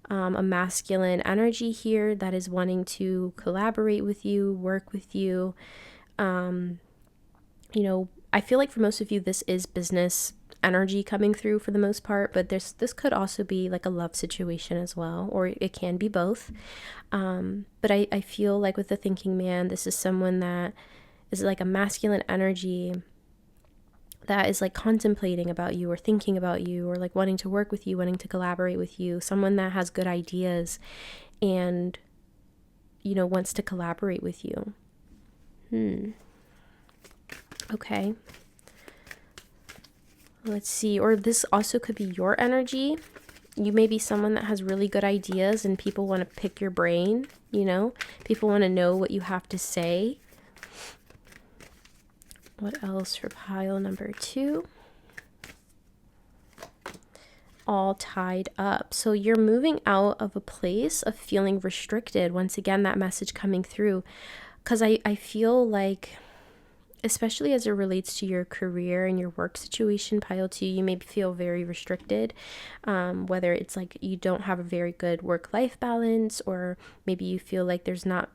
a masculine energy here that is wanting to collaborate with you, work with you. I feel like for most of you, this is business energy coming through for the most part, but this could also be like a love situation as well, or it can be both. But I feel like with the Thinking Man, this is someone that is like a masculine energy that is like contemplating about you or thinking about you or like wanting to work with you, wanting to collaborate with you, someone that has good ideas and, you know, wants to collaborate with you. Okay. Let's see. Or this also could be your energy. You may be someone that has really good ideas and people want to pick your brain, you know? People want to know what you have to say. What else for pile number 2? All tied up. So you're moving out of a place of feeling restricted. Once again, that message coming through. Because I feel like, especially as it relates to your career and your work situation, pile 2, you may feel very restricted. Whether it's like you don't have a very good work-life balance, or maybe you feel like there's not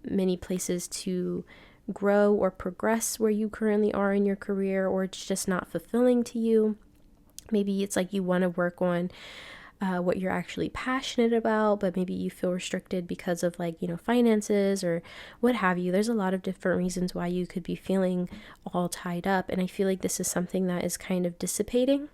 many places to grow or progress where you currently are in your career, or it's just not fulfilling to you. Maybe it's like you want to work on what you're actually passionate about, but maybe you feel restricted because of like, you know, finances or what have you. There's a lot of different reasons why you could be feeling all tied up. And I feel like this is something that is kind of dissipating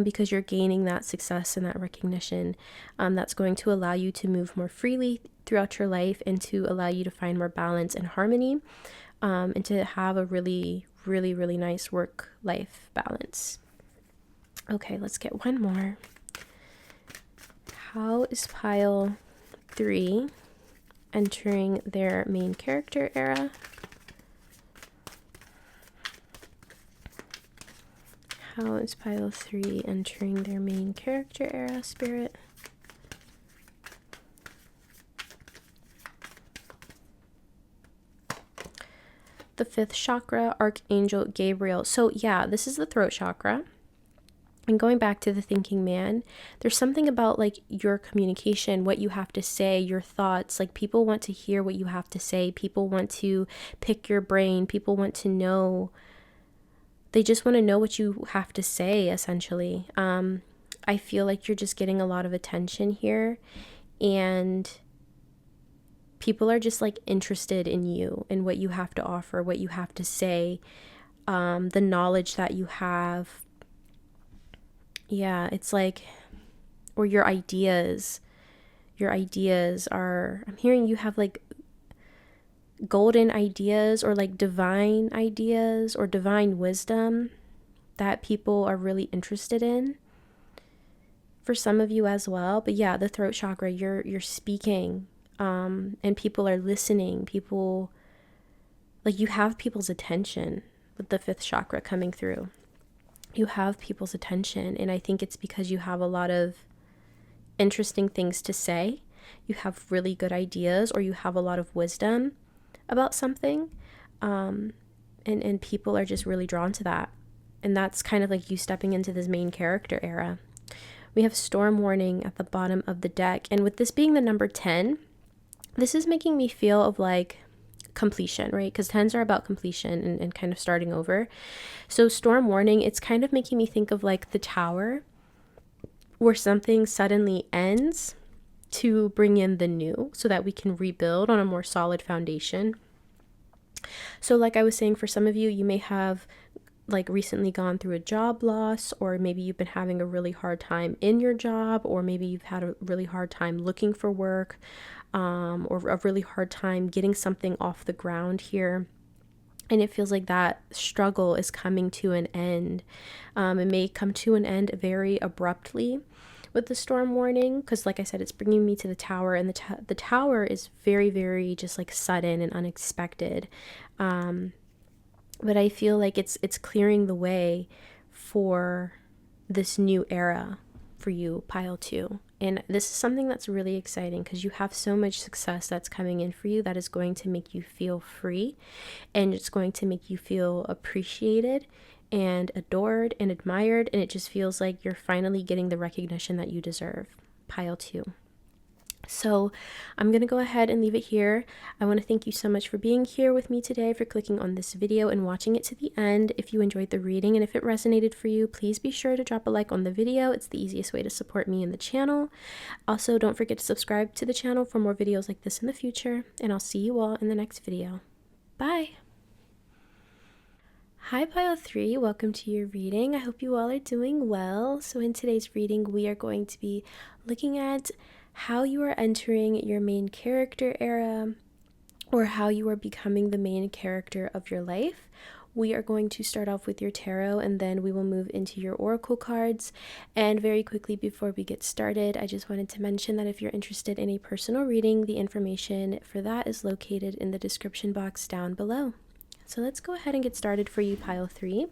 because you're gaining that success and that recognition that's going to allow you to move more freely throughout your life and to allow you to find more balance and harmony and to have a really, really, really nice work-life balance. Okay, let's get one more. How is pile 3 entering their main character era? How is pile 3 entering their main character era, Spirit? The 5th chakra, Archangel Gabriel. So yeah, this is the throat chakra. And going back to the thinking man, there's something about like your communication, what you have to say, your thoughts. Like people want to hear what you have to say. People want to pick your brain. People want to know. They just want to know what you have to say, essentially. I feel like you're just getting a lot of attention here. And people are just like interested in you and what you have to offer, what you have to say, the knowledge that you have. Yeah, it's like, or your ideas are, I'm hearing you have like golden ideas or like divine ideas or divine wisdom that people are really interested in. For some of you as well. But yeah, the throat chakra, you're speaking, and people are listening. People, like you have people's attention with the 5th chakra coming through. You have people's attention, and I think it's because you have a lot of interesting things to say. You have really good ideas, or you have a lot of wisdom about something, and people are just really drawn to that. And that's kind of like you stepping into this main character era. We have storm warning at the bottom of the deck, and with this being the number 10, this is making me feel of like completion, right? Because 10s are about completion and kind of starting over. So storm warning, it's kind of making me think of like the tower, where something suddenly ends to bring in the new so that we can rebuild on a more solid foundation. So like I was saying, for some of you, you may have like recently gone through a job loss, or maybe you've been having a really hard time in your job, or maybe you've had a really hard time looking for work, or a really hard time getting something off the ground here. And it feels like that struggle is coming to an end. It may come to an end very abruptly with the storm warning, because like I said, it's bringing me to the tower, and the tower is very, very just like sudden and unexpected. But I feel like it's clearing the way for this new era for you, pile 2. And this is something that's really exciting, because you have so much success that's coming in for you that is going to make you feel free, and it's going to make you feel appreciated and adored and admired, and it just feels like you're finally getting the recognition that you deserve, pile 2. So I'm going to go ahead and leave it here. I want to thank you so much for being here with me today, for clicking on this video and watching it to the end. If you enjoyed the reading and if it resonated for you, please be sure to drop a like on the video. It's the easiest way to support me and the channel. Also, don't forget to subscribe to the channel for more videos like this in the future, and I'll see you all in the next video. Bye! Hi Pile 3, welcome to your reading. I hope you all are doing well. So in today's reading, we are going to be looking at how you are entering your main character era, or how you are becoming the main character of your life. We are going to start off with your tarot, and then we will move into your oracle cards. And very quickly before we get started, I just wanted to mention that if you're interested in a personal reading, the information for that is located in the description box down below. So let's go ahead and get started for you, Pile 3.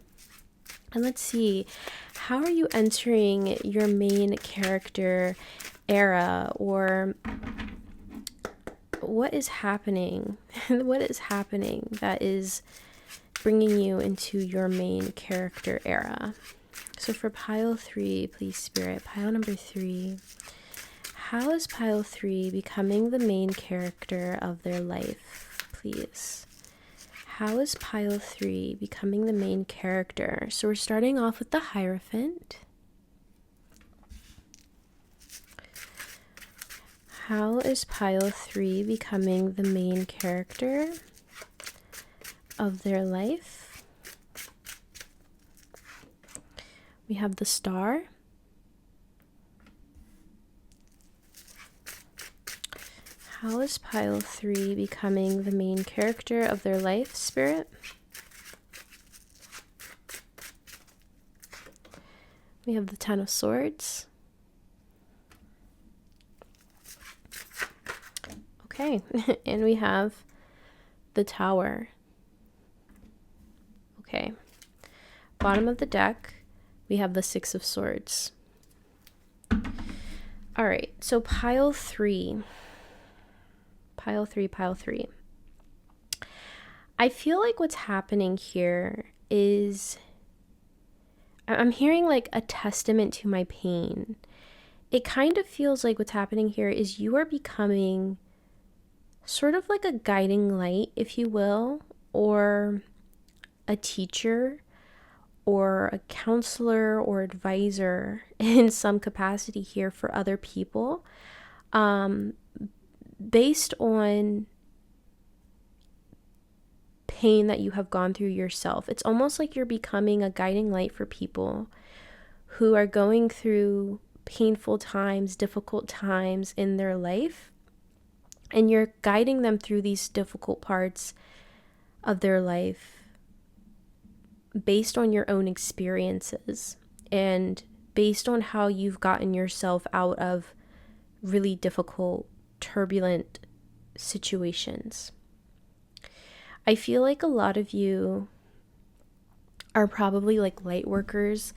And let's see, how are you entering your main character era, or what is happening? What is happening that is bringing you into your main character era? So for Pile 3, please Spirit, pile number 3, how is Pile 3 becoming the main character of their life, please? How is Pile 3 becoming the main character? So we're starting off with the Hierophant. How is Pile 3 becoming the main character of their life? We have the Star. How is Pile 3 becoming the main character of their life, Spirit? We have the Ten of Swords. Okay, and we have the Tower. Okay, bottom of the deck, we have the Six of Swords. All right, so Pile 3. I feel like what's happening here is I'm hearing like a testament to my pain. It kind of feels like what's happening here is you are becoming sort of like a guiding light, if you will, or a teacher or a counselor or advisor in some capacity here for other people, based on pain that you have gone through yourself. It's almost like you're becoming a guiding light for people who are going through painful times, difficult times in their life, and you're guiding them through these difficult parts of their life based on your own experiences and based on how you've gotten yourself out of really difficult, turbulent situations. I feel like a lot of you are probably like light workers.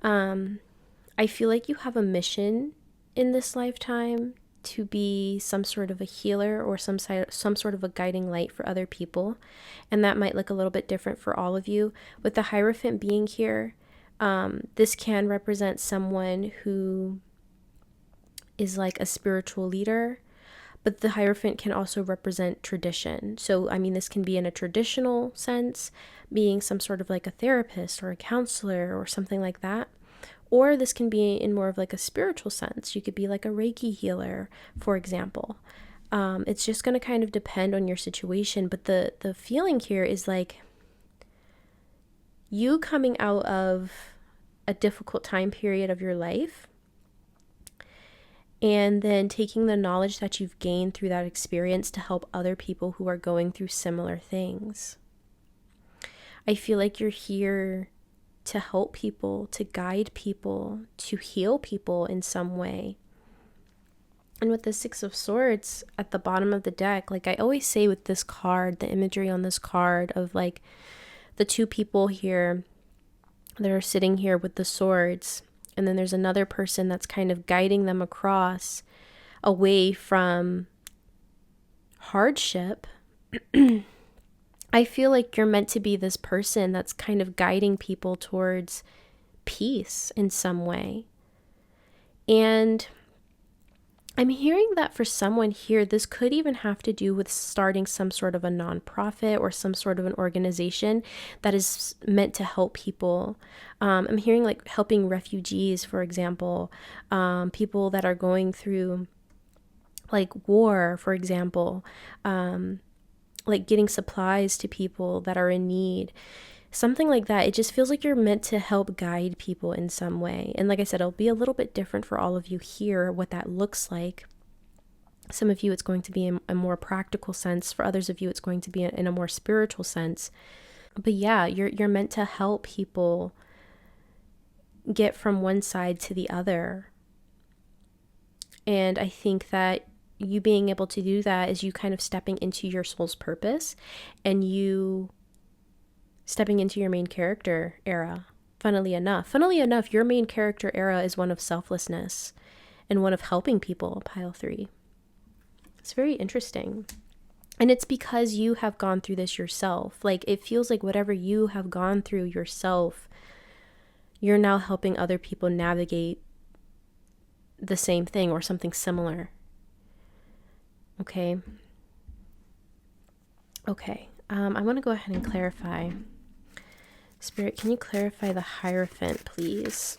I feel like you have a mission in this lifetime to be some sort of a healer or some sort of a guiding light for other people. And that might look a little bit different for all of you. With the Hierophant being here, this can represent someone who is like a spiritual leader, but the Hierophant can also represent tradition. So, I mean, this can be in a traditional sense, being some sort of like a therapist or a counselor or something like that. Or this can be in more of like a spiritual sense. You could be like a Reiki healer, for example. It's just going to kind of depend on your situation. But the feeling here is like you coming out of a difficult time period of your life, and then taking the knowledge that you've gained through that experience to help other people who are going through similar things. I feel like you're here to help people, to guide people, to heal people in some way. And with the Six of Swords at the bottom of the deck, like I always say with this card, the imagery on this card of like the two people here that are sitting here with the swords, and then there's another person that's kind of guiding them across away from hardship. I feel like you're meant to be this person that's kind of guiding people towards peace in some way. And I'm hearing that for someone here, this could even have to do with starting some sort of a nonprofit or some sort of an organization that is meant to help people. I'm hearing like helping refugees, for example, people that are going through like war, for example, like getting supplies to people that are in need. Something like that. It just feels like you're meant to help guide people in some way. And like I said, it'll be a little bit different for all of you here, what that looks like. Some of you, it's going to be in a more practical sense. For others of you, it's going to be in a more spiritual sense. But yeah, you're meant to help people get from one side to the other. And I think that you being able to do that is you kind of stepping into your soul's purpose and you stepping into your main character era. Funnily enough, your main character era is one of selflessness and one of helping people, pile 3. It's very interesting. And it's because you have gone through this yourself. Like, it feels like whatever you have gone through yourself, you're now helping other people navigate the same thing or something similar. Okay. I want to go ahead and clarify. Spirit, can you clarify the Hierophant, please?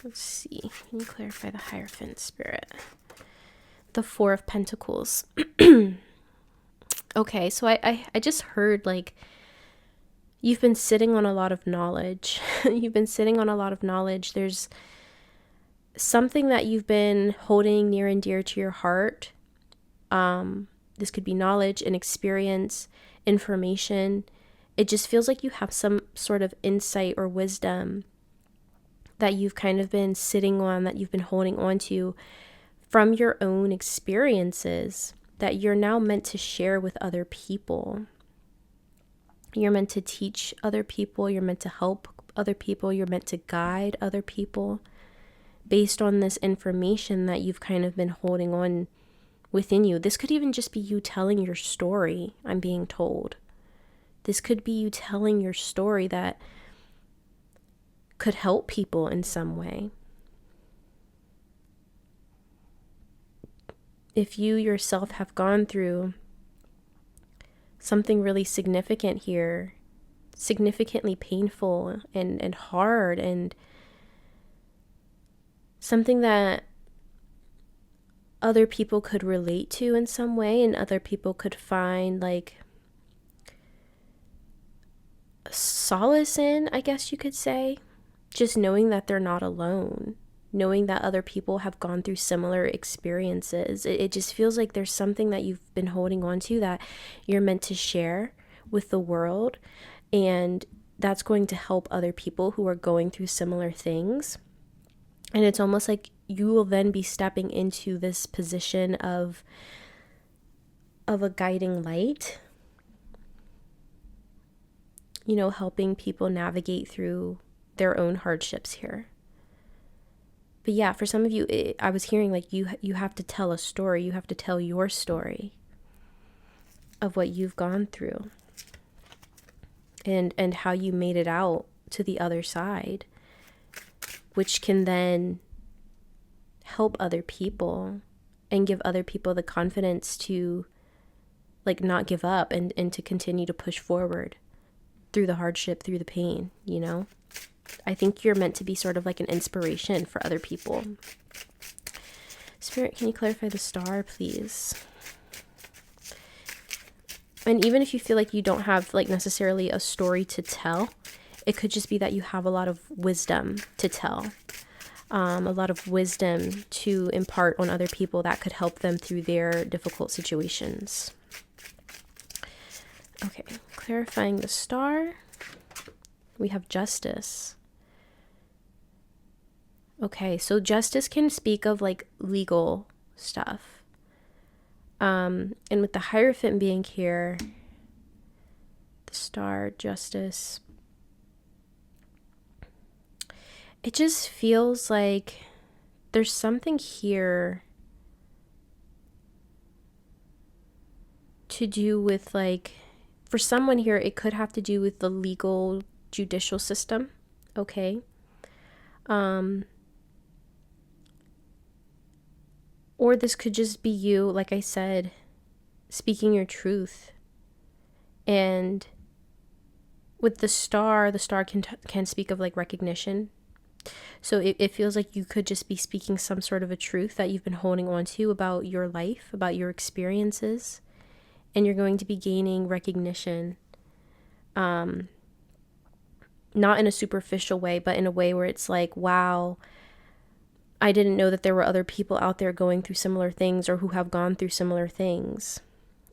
Let's see. Can you clarify the Hierophant, Spirit? The 4 of Pentacles. Okay, so I just heard, like, you've been sitting on a lot of knowledge. You've been sitting on a lot of knowledge. There's something that you've been holding near and dear to your heart. This could be knowledge and experience, information. It just feels like you have some sort of insight or wisdom that you've kind of been sitting on, that you've been holding on to from your own experiences that you're now meant to share with other people. You're meant to teach other people. You're meant to help other people. You're meant to guide other people based on this information that you've kind of been holding on within you. This could even just be you telling your story, I'm being told. This could be you telling your story that could help people in some way. If you yourself have gone through something really significant here, significantly painful and hard, and something that other people could relate to in some way, and other people could find like solace in, I guess you could say, just knowing that they're not alone, knowing that other people have gone through similar experiences. It just feels like there's something that you've been holding on to that you're meant to share with the world, and that's going to help other people who are going through similar things. And it's almost like you will then be stepping into this position of a guiding light, you know, helping people navigate through their own hardships here. But yeah, for some of you, I was hearing like you have to tell a story. You have to tell your story of what you've gone through and how you made it out to the other side, which can then help other people and give other people the confidence to like not give up and to continue to push forward through the hardship, through the pain, you know? I think you're meant to be sort of like an inspiration for other people. Spirit, can you clarify the Star, please? And even if you feel like you don't have like necessarily a story to tell, it could just be that you have a lot of wisdom to tell. A lot of wisdom to impart on other people that could help them through their difficult situations. Okay, clarifying the Star. We have Justice. Okay, so Justice can speak of like legal stuff. And with the Hierophant being here, the Star, Justice, it just feels like there's something here to do with like, for someone here, it could have to do with the legal judicial system. Okay. Or this could just be you, like I said, speaking your truth. And with the Star can speak of like recognition, So it feels like you could just be speaking some sort of a truth that you've been holding on to about your life, about your experiences, and you're going to be gaining recognition. Not in a superficial way, but in a way where it's like, wow, I didn't know that there were other people out there going through similar things or who have gone through similar things.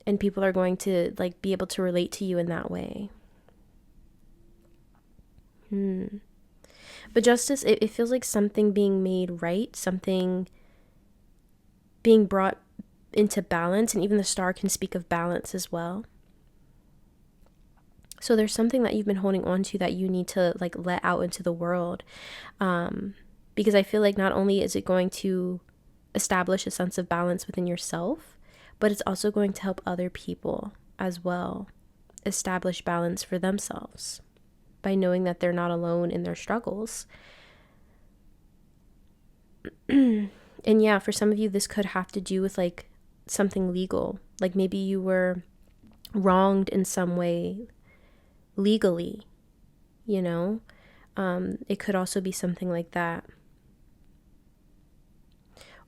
And people are going to like be able to relate to you in that way. But justice, it feels like something being made right, something being brought into balance, and even the star can speak of balance as well. So there's something that you've been holding on to that you need to like let out into the world. Because I feel like not only is it going to establish a sense of balance within yourself, but it's also going to help other people as well establish balance for themselves by knowing that they're not alone in their struggles. And yeah, for some of you, this could have to do with like something legal. Like maybe you were wronged in some way legally, you know? It could also be something like that.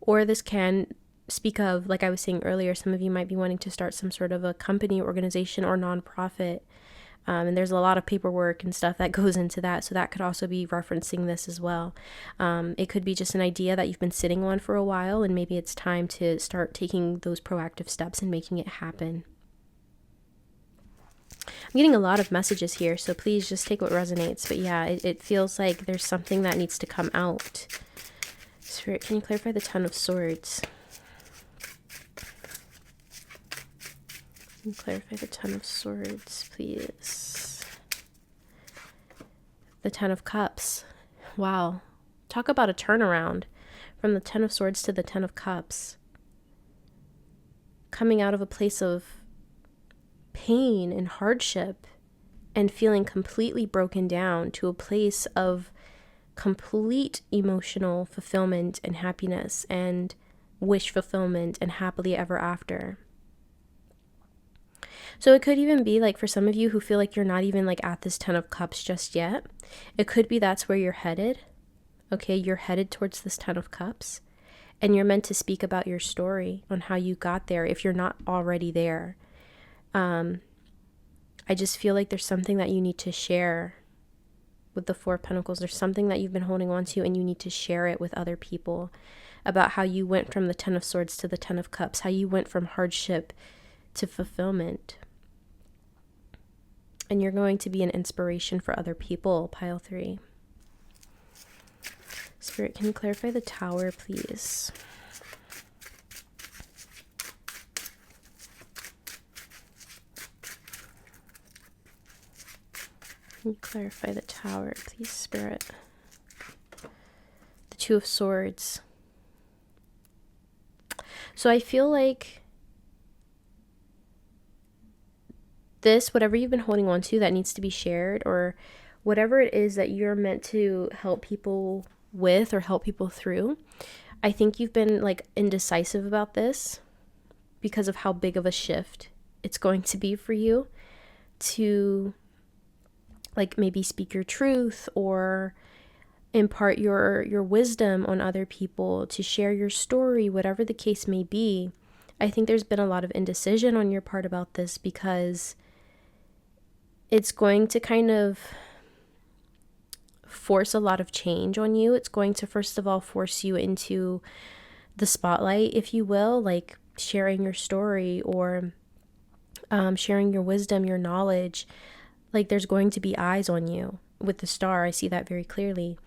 Or this can speak of, like I was saying earlier, some of you might be wanting to start some sort of a company, organization, or nonprofit. And there's a lot of paperwork and stuff that goes into that. So that could also be referencing this as well. It could be just an idea that you've been sitting on for a while, and maybe it's time to start taking those proactive steps and making it happen. I'm getting a lot of messages here, so please just take what resonates. But yeah, it feels like there's something that needs to come out. Spirit, can you clarify the Ten of Swords? Can you clarify the Ten of Swords, please? The Ten of Cups. Wow. Talk about a turnaround from the Ten of Swords to the Ten of Cups. Coming out of a place of pain and hardship and feeling completely broken down to a place of complete emotional fulfillment and happiness and wish fulfillment and happily ever after. So it could even be like for some of you who feel like you're not even like at this Ten of Cups just yet, it could be that's where you're headed. Okay, you're headed towards this Ten of Cups, and you're meant to speak about your story on how you got there if you're not already there. I just feel like there's something that you need to share with the Four of Pentacles. There's something that you've been holding on to, and you need to share it with other people about how you went from the Ten of Swords to the Ten of Cups, how you went from hardship to fulfillment. And you're going to be an inspiration for other people, pile 3. Spirit, can you clarify the Tower, please? Can you clarify the Tower, please, Spirit? The Two of Swords. So I feel like this, whatever you've been holding on to that needs to be shared, or whatever it is that you're meant to help people with or help people through, I think you've been like indecisive about this because of how big of a shift it's going to be for you to like maybe speak your truth or impart your wisdom on other people, to share your story, whatever the case may be. I think there's been a lot of indecision on your part about this because it's going to kind of force a lot of change on you. It's going to, first of all, force you into the spotlight, if you will, like sharing your story or sharing your wisdom, your knowledge. Like there's going to be eyes on you with the Star. I see that very clearly.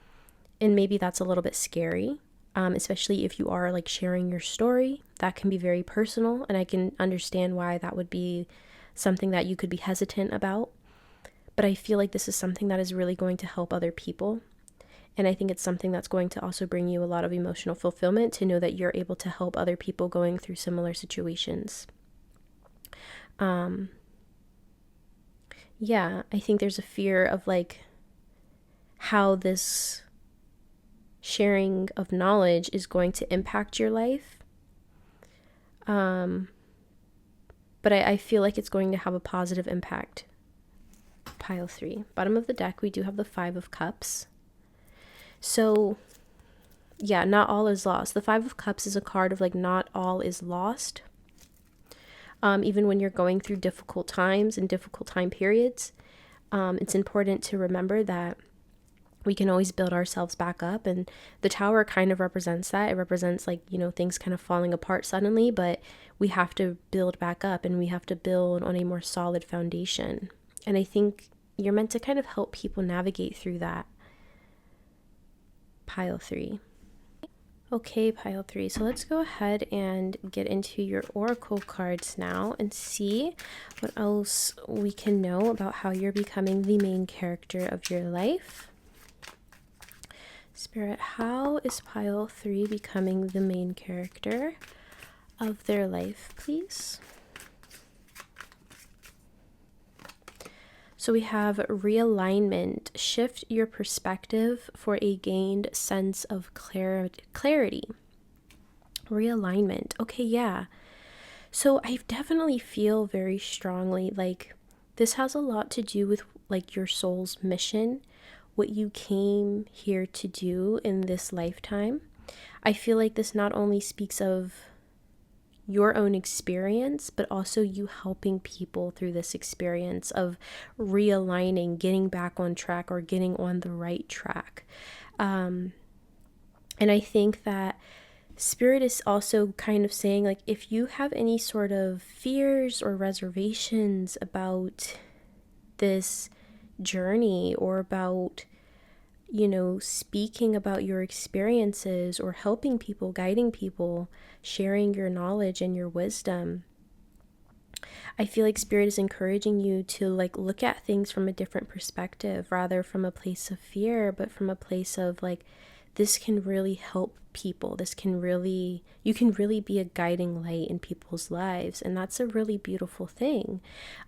And maybe that's a little bit scary, especially if you are like sharing your story. That can be very personal, and I can understand why that would be something that you could be hesitant about. But I feel like this is something that is really going to help other people. And I think it's something that's going to also bring you a lot of emotional fulfillment to know that you're able to help other people going through similar situations. Yeah, I think there's a fear of like how this sharing of knowledge is going to impact your life. But I feel like it's going to have a positive impact. Pile 3. Bottom of the deck, we do have the 5 of Cups. So yeah, not all is lost. The Five of Cups is a card of like not all is lost. Even when you're going through difficult times and difficult time periods, it's important to remember that we can always build ourselves back up. And the Tower kind of represents that. It represents like, you know, things kind of falling apart suddenly, but we have to build back up and we have to build on a more solid foundation. And I think you're meant to kind of help people navigate through that. Pile 3. Okay, pile 3. So let's go ahead and get into your oracle cards now and see what else we can know about how you're becoming the main character of your life. Spirit, how is pile 3 becoming the main character of their life, please? So we have realignment. Shift your perspective for a gained sense of clarity. Realignment. Okay, yeah. So I definitely feel very strongly like this has a lot to do with like your soul's mission, what you came here to do in this lifetime. I feel like this not only speaks of your own experience, but also you helping people through this experience of realigning, getting back on track or getting on the right track. And I think that Spirit is also kind of saying, like, if you have any sort of fears or reservations about this journey or about, you know, speaking about your experiences or helping people, guiding people, sharing your knowledge and your wisdom, I feel like Spirit is encouraging you to like look at things from a different perspective, rather from a place of fear, but from a place of like, this can really help people. This can really, you can really be a guiding light in people's lives. And that's a really beautiful thing.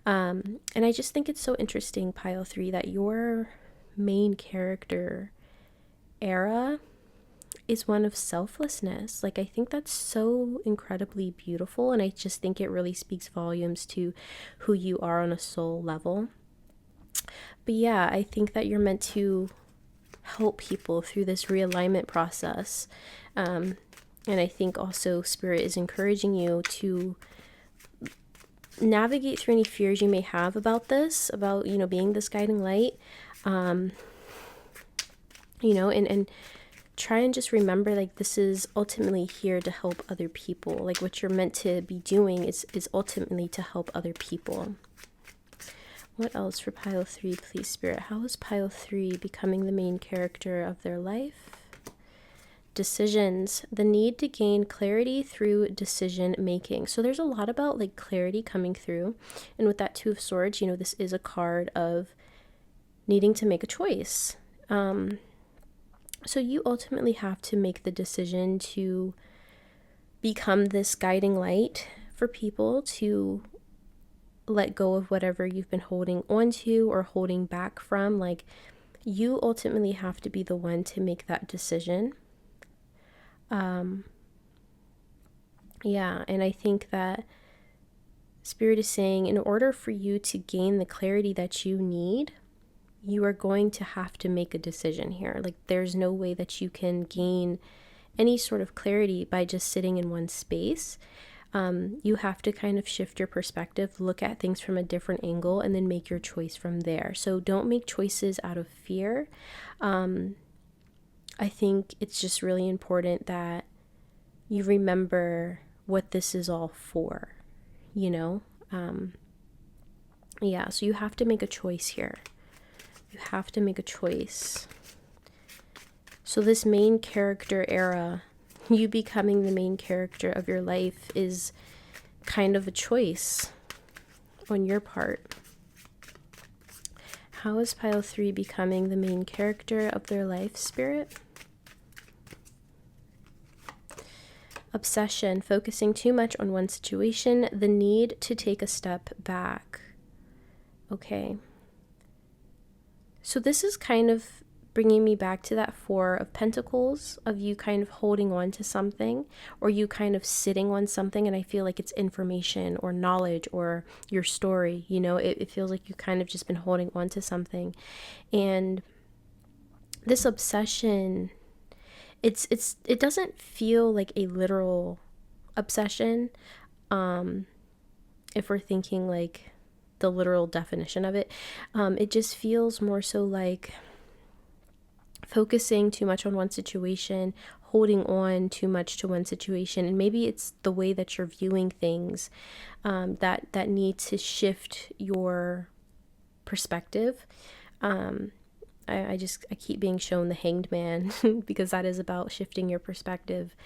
And I just think it's so interesting, pile 3, that your main character era is one of selflessness. Like, I think that's so incredibly beautiful, and I just think it really speaks volumes to who you are on a soul level. But yeah, I think that you're meant to help people through this realignment process. And I think also Spirit is encouraging you to navigate through any fears you may have about this, about, you know, being this guiding light, you know, and try and just remember, like, this is ultimately here to help other people. Like, what you're meant to be doing is ultimately to help other people. What else for pile 3, please, Spirit? How is pile 3 becoming the main character of their life? Decisions. The need to gain clarity through decision making. So there's a lot about like clarity coming through. And with that 2 of Swords, you know, this is a card of needing to make a choice. So you ultimately have to make the decision to become this guiding light for people, to let go of whatever you've been holding onto or holding back from. Like, you ultimately have to be the one to make that decision. Yeah, and I think that Spirit is saying, in order for you to gain the clarity that you need, you are going to have to make a decision here. Like, there's no way that you can gain any sort of clarity by just sitting in one space. You have to kind of shift your perspective, look at things from a different angle, and then make your choice from there. So don't make choices out of fear. I think it's just really important that you remember what this is all for, you know? Yeah, so you have to make a choice here. You have to make a choice. So this main character era, you becoming the main character of your life, is kind of a choice on your part. How is pile 3 becoming the main character of their life, Spirit? Obsession, focusing too much on one situation, the need to take a step back. Okay. So this is kind of bringing me back to that 4 of Pentacles, of you kind of holding on to something, or you kind of sitting on something, and I feel like it's information or knowledge or your story, you know, it feels like you kind of just been holding on to something. And this obsession, it doesn't feel like a literal obsession. If we're thinking like the literal definition of it, it just feels more so like focusing too much on one situation, holding on too much to one situation, and maybe it's the way that you're viewing things that need to shift your perspective. I keep being shown the Hanged Man because that is about shifting your perspective.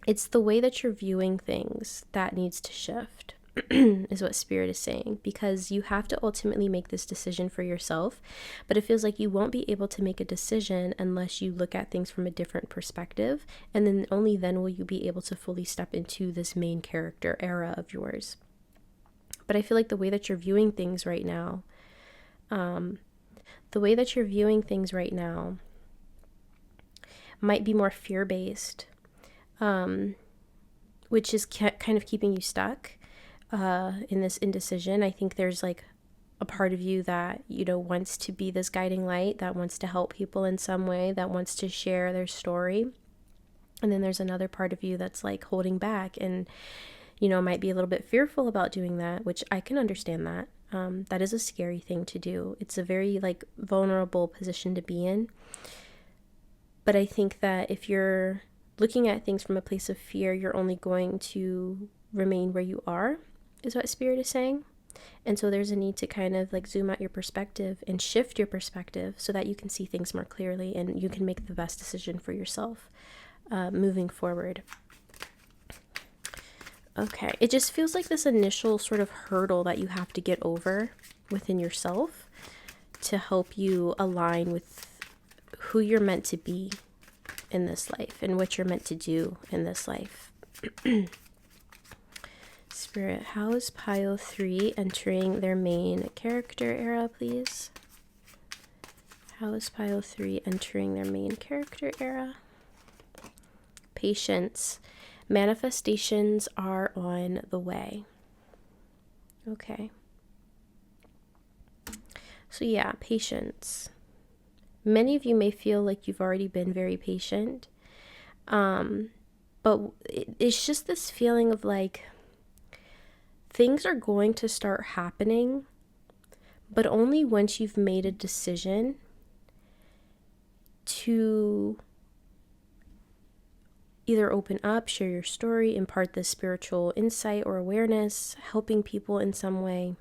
It's the way that you're viewing things that needs to shift. Is what Spirit is saying, because you have to ultimately make this decision for yourself, but it feels like you won't be able to make a decision unless you look at things from a different perspective, and then only then will you be able to fully step into this main character era of yours. But I feel like the way that you're viewing things right now, might be more fear-based, which is kind of keeping you stuck in this indecision. I think there's like a part of you that, wants to be this guiding light, that wants to help people in some way, that wants to share their story. And then there's another part of you that's like holding back and, might be a little bit fearful about doing that, which I can understand that. That is a scary thing to do. It's a very like vulnerable position to be in. But I think that if you're looking at things from a place of fear, you're only going to remain where you are, is what Spirit is saying. And so there's a need to kind of like zoom out your perspective and shift your perspective so that you can see things more clearly and you can make the best decision for yourself moving forward. Okay, it just feels like this initial sort of hurdle that you have to get over within yourself to help you align with who you're meant to be in this life and what you're meant to do in this life. Spirit, how is Pile 3 entering their main character era, please? How is Pile 3 entering their main character era? Patience. Manifestations are on the way. Okay. So yeah, patience. Many of you may feel like you've already been very patient. But it's just this feeling of like things are going to start happening, but only once you've made a decision to either open up, share your story, impart this spiritual insight or awareness, helping people in some way.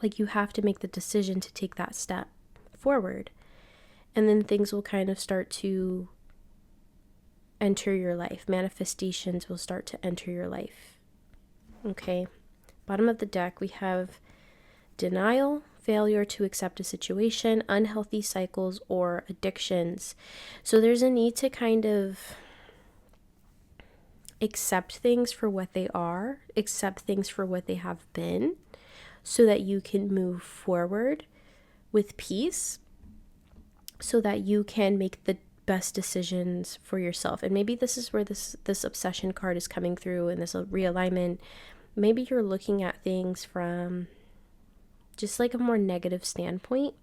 Like you have to make the decision to take that step forward. And then things will kind of start to enter your life. Manifestations will start to enter your life. Okay. Bottom of the deck, we have denial, failure to accept a situation, unhealthy cycles, or addictions. So there's a need to kind of accept things for what they are, accept things for what they have been, so that you can move forward with peace, so that you can make the best decisions for yourself. And maybe this is where this obsession card is coming through, and this realignment. Maybe you're looking at things from just like a more negative standpoint,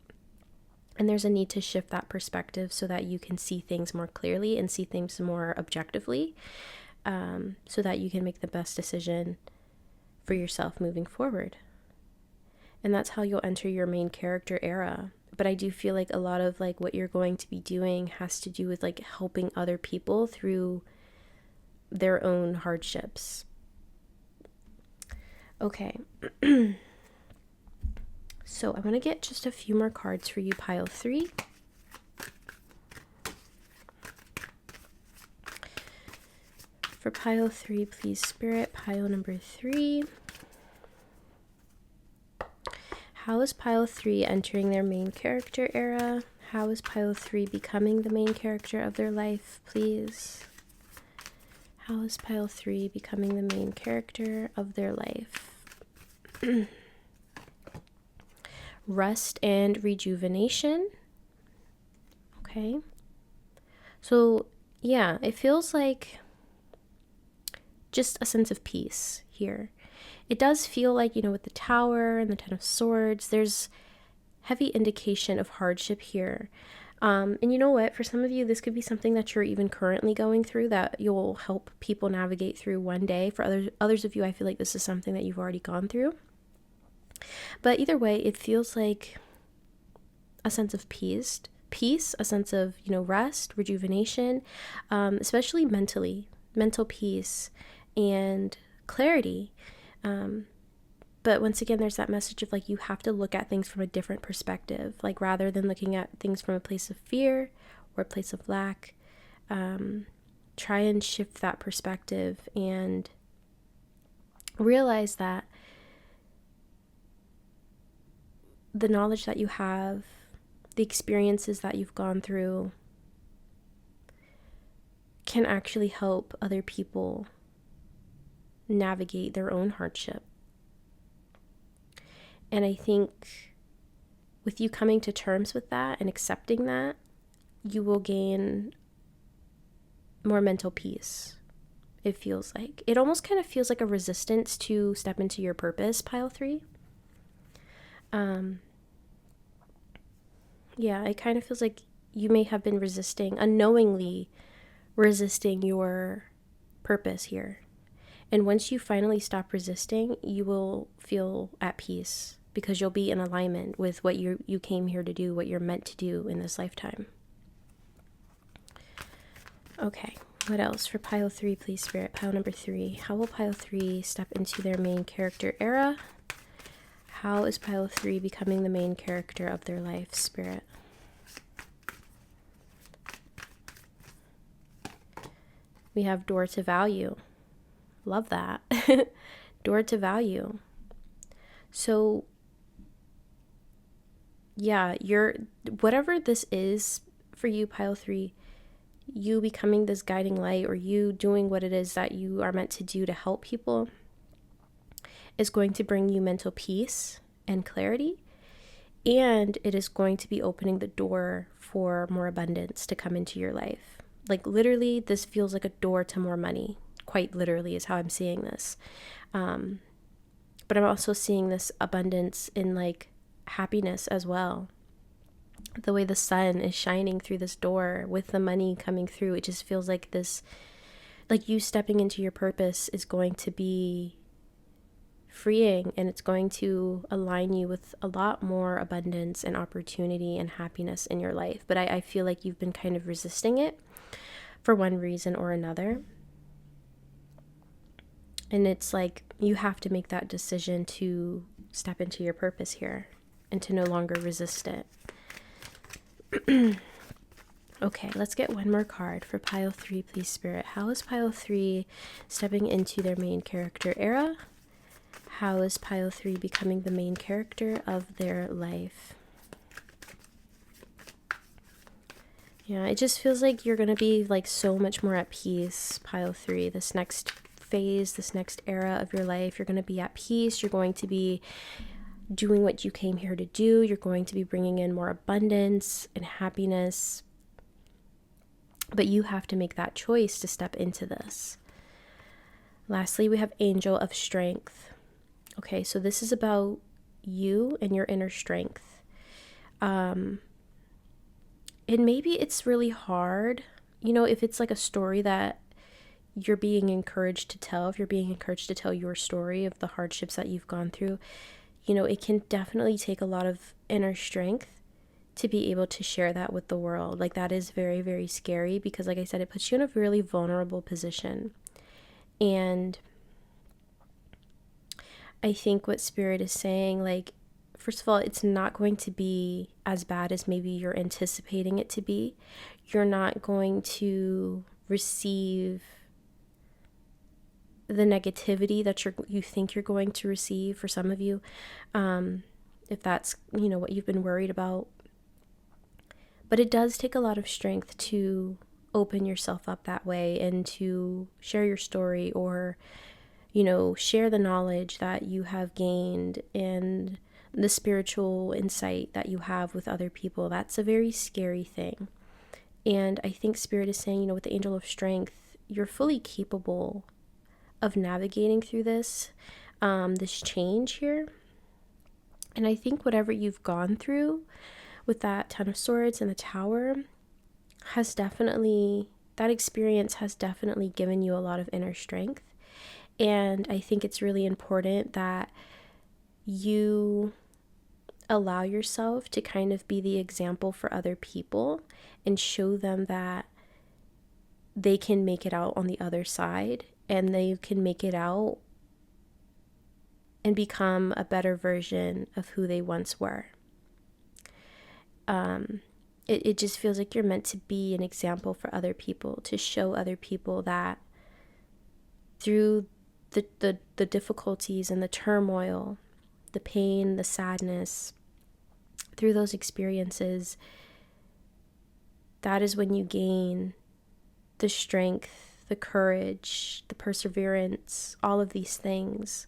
and there's a need to shift that perspective so that you can see things more clearly and see things more objectively, so that you can make the best decision for yourself moving forward. And that's how you'll enter your main character era. But I do feel like a lot of like what you're going to be doing has to do with like helping other people through their own hardships. Okay. So I'm going to get just a few more cards for you, Pile 3. For Pile 3, please, Spirit, Pile number 3. How is Pile 3 entering their main character era? How is Pile 3 becoming the main character of their life, please? How is Pile 3 becoming the main character of their life? Rest and rejuvenation. Okay. So, yeah, it feels like just a sense of peace here. It does feel like, with the Tower and the Ten of Swords, there's heavy indication of hardship here. And you know what? For some of you, this could be something that you're even currently going through that you'll help people navigate through one day. For others of you, I feel like this is something that you've already gone through. But either way, it feels like a sense of peace, a sense of, rest, rejuvenation, especially mental peace and clarity. But once again, there's that message of like, you have to look at things from a different perspective. Like rather than looking at things from a place of fear or a place of lack, try and shift that perspective and realize that the knowledge that you have, the experiences that you've gone through can actually help other people navigate their own hardship. And I think with you coming to terms with that and accepting that, you will gain more mental peace. It feels like. It almost kind of feels like a resistance to step into your purpose, pile 3. Yeah, it kind of feels like you may have been unknowingly resisting your purpose here. And once you finally stop resisting, you will feel at peace because you'll be in alignment with what you came here to do, what you're meant to do in this lifetime. Okay, what else for pile 3, please, Spirit? Pile number 3. How will pile 3 step into their main character era? How is pile 3 becoming the main character of their life, Spirit? We have door to value. Love that. Door to value. So, yeah, whatever this is for you, pile 3, you becoming this guiding light or you doing what it is that you are meant to do to help people is going to bring you mental peace and clarity. And it is going to be opening the door for more abundance to come into your life. Like literally, this feels like a door to more money. Quite literally is how I'm seeing this. But I'm also seeing this abundance in like happiness as well. The way the sun is shining through this door with the money coming through, it just feels like this, like you stepping into your purpose is going to be freeing, and it's going to align you with a lot more abundance and opportunity and happiness in your life. But I feel like you've been kind of resisting it for one reason or another. And it's like you have to make that decision to step into your purpose here and to no longer resist it. Okay, let's get one more card for pile 3, please, Spirit. How is pile 3 stepping into their main character era? How is pile 3 becoming the main character of their life? Yeah, it just feels like you're going to be like so much more at peace, pile 3. This next phase, this next era of your life, you're going to be at peace. You're going to be doing what you came here to do. You're going to be bringing in more abundance and happiness. But you have to make that choice to step into this. Lastly, we have Angel of Strength. Okay, so this is about you and your inner strength. And maybe it's really hard, if it's like a story that you're being encouraged to tell, if you're being encouraged to tell your story of the hardships that you've gone through, it can definitely take a lot of inner strength to be able to share that with the world. Like that is very, very scary because like I said, it puts you in a really vulnerable position. And I think what Spirit is saying, like, first of all, it's not going to be as bad as maybe you're anticipating it to be. You're not going to receive the negativity that you think you're going to receive for some of you, if that's, what you've been worried about. But it does take a lot of strength to open yourself up that way and to share your story or, share the knowledge that you have gained and the spiritual insight that you have with other people. That's a very scary thing. And I think Spirit is saying, with the Angel of Strength, you're fully capable of navigating through this change here. And I think whatever you've gone through with that Ten of Swords and the Tower has definitely, that experience has definitely given you a lot of inner strength. And I think it's really important that you allow yourself to kind of be the example for other people and show them that they can make it out on the other side, and they can make it out and become a better version of who they once were. It just feels like you're meant to be an example for other people, to show other people that through the difficulties and the turmoil, the pain, the sadness, through those experiences, that is when you gain the strength, the courage, the perseverance, all of these things.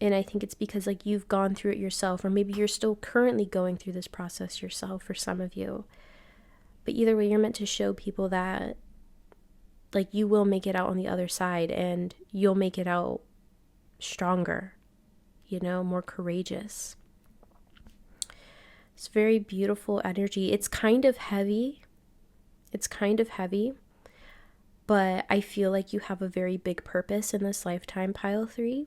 And I think it's because like you've gone through it yourself, or maybe you're still currently going through this process yourself for some of you. But either way, you're meant to show people that like you will make it out on the other side, and you'll make it out stronger, you know, more courageous. It's very beautiful energy. It's kind of heavy. But I feel like you have a very big purpose in this lifetime, pile 3.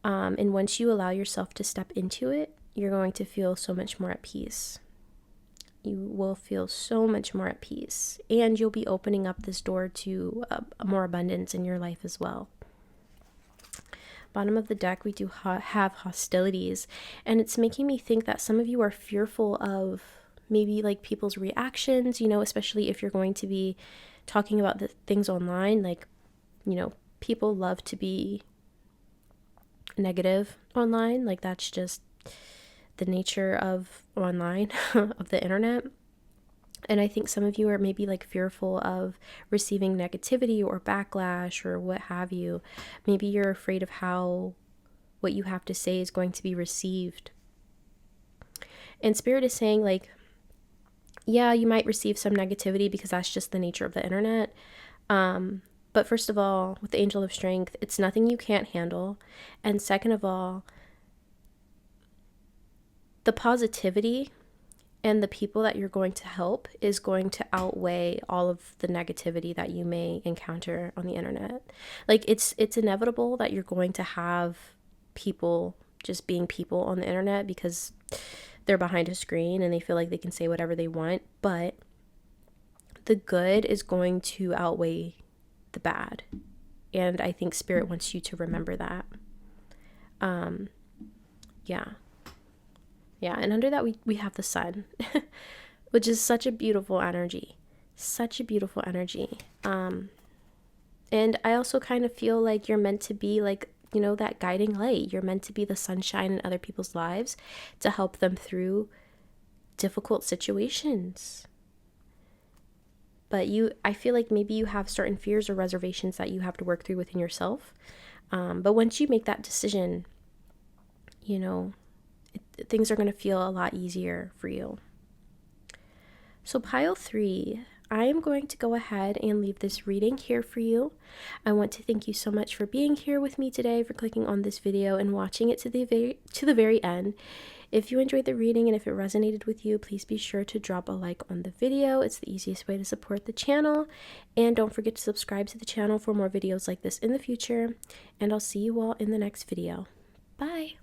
And once you allow yourself to step into it, you're going to feel so much more at peace. You will feel so much more at peace. And you'll be opening up this door to more abundance in your life as well. Bottom of the deck, we do have hostilities. And it's making me think that some of you are fearful of maybe like people's reactions, you know, especially if you're going to be talking about the things online. Like, you know, people love to be negative online. Like, that's just the nature of online, of the internet. And I think some of you are maybe like fearful of receiving negativity or backlash or what have you. Maybe you're afraid of how what you have to say is going to be received. And Spirit is saying like, yeah, you might receive some negativity because that's just the nature of the internet. But first of all, with the Angel of Strength, it's nothing you can't handle. And second of all, the positivity and the people that you're going to help is going to outweigh all of the negativity that you may encounter on the internet. Like, it's inevitable that you're going to have people just being people on the internet because they're behind a screen and they feel like they can say whatever they want. But the good is going to outweigh the bad. And I think Spirit wants you to remember that. Yeah, and under that we have the Sun, which is such a beautiful energy. And I also kind of feel like you're meant to be like, you know, that guiding light. You're meant to be the sunshine in other people's lives to help them through difficult situations. But I feel like maybe you have certain fears or reservations that you have to work through within yourself. But once you make that decision, you know, things are going to feel a lot easier for you. So pile 3, I am going to go ahead and leave this reading here for you. I want to thank you so much for being here with me today, for clicking on this video and watching it to the very end. If you enjoyed the reading and if it resonated with you, please be sure to drop a like on the video. It's the easiest way to support the channel. And don't forget to subscribe to the channel for more videos like this in the future. And I'll see you all in the next video. Bye!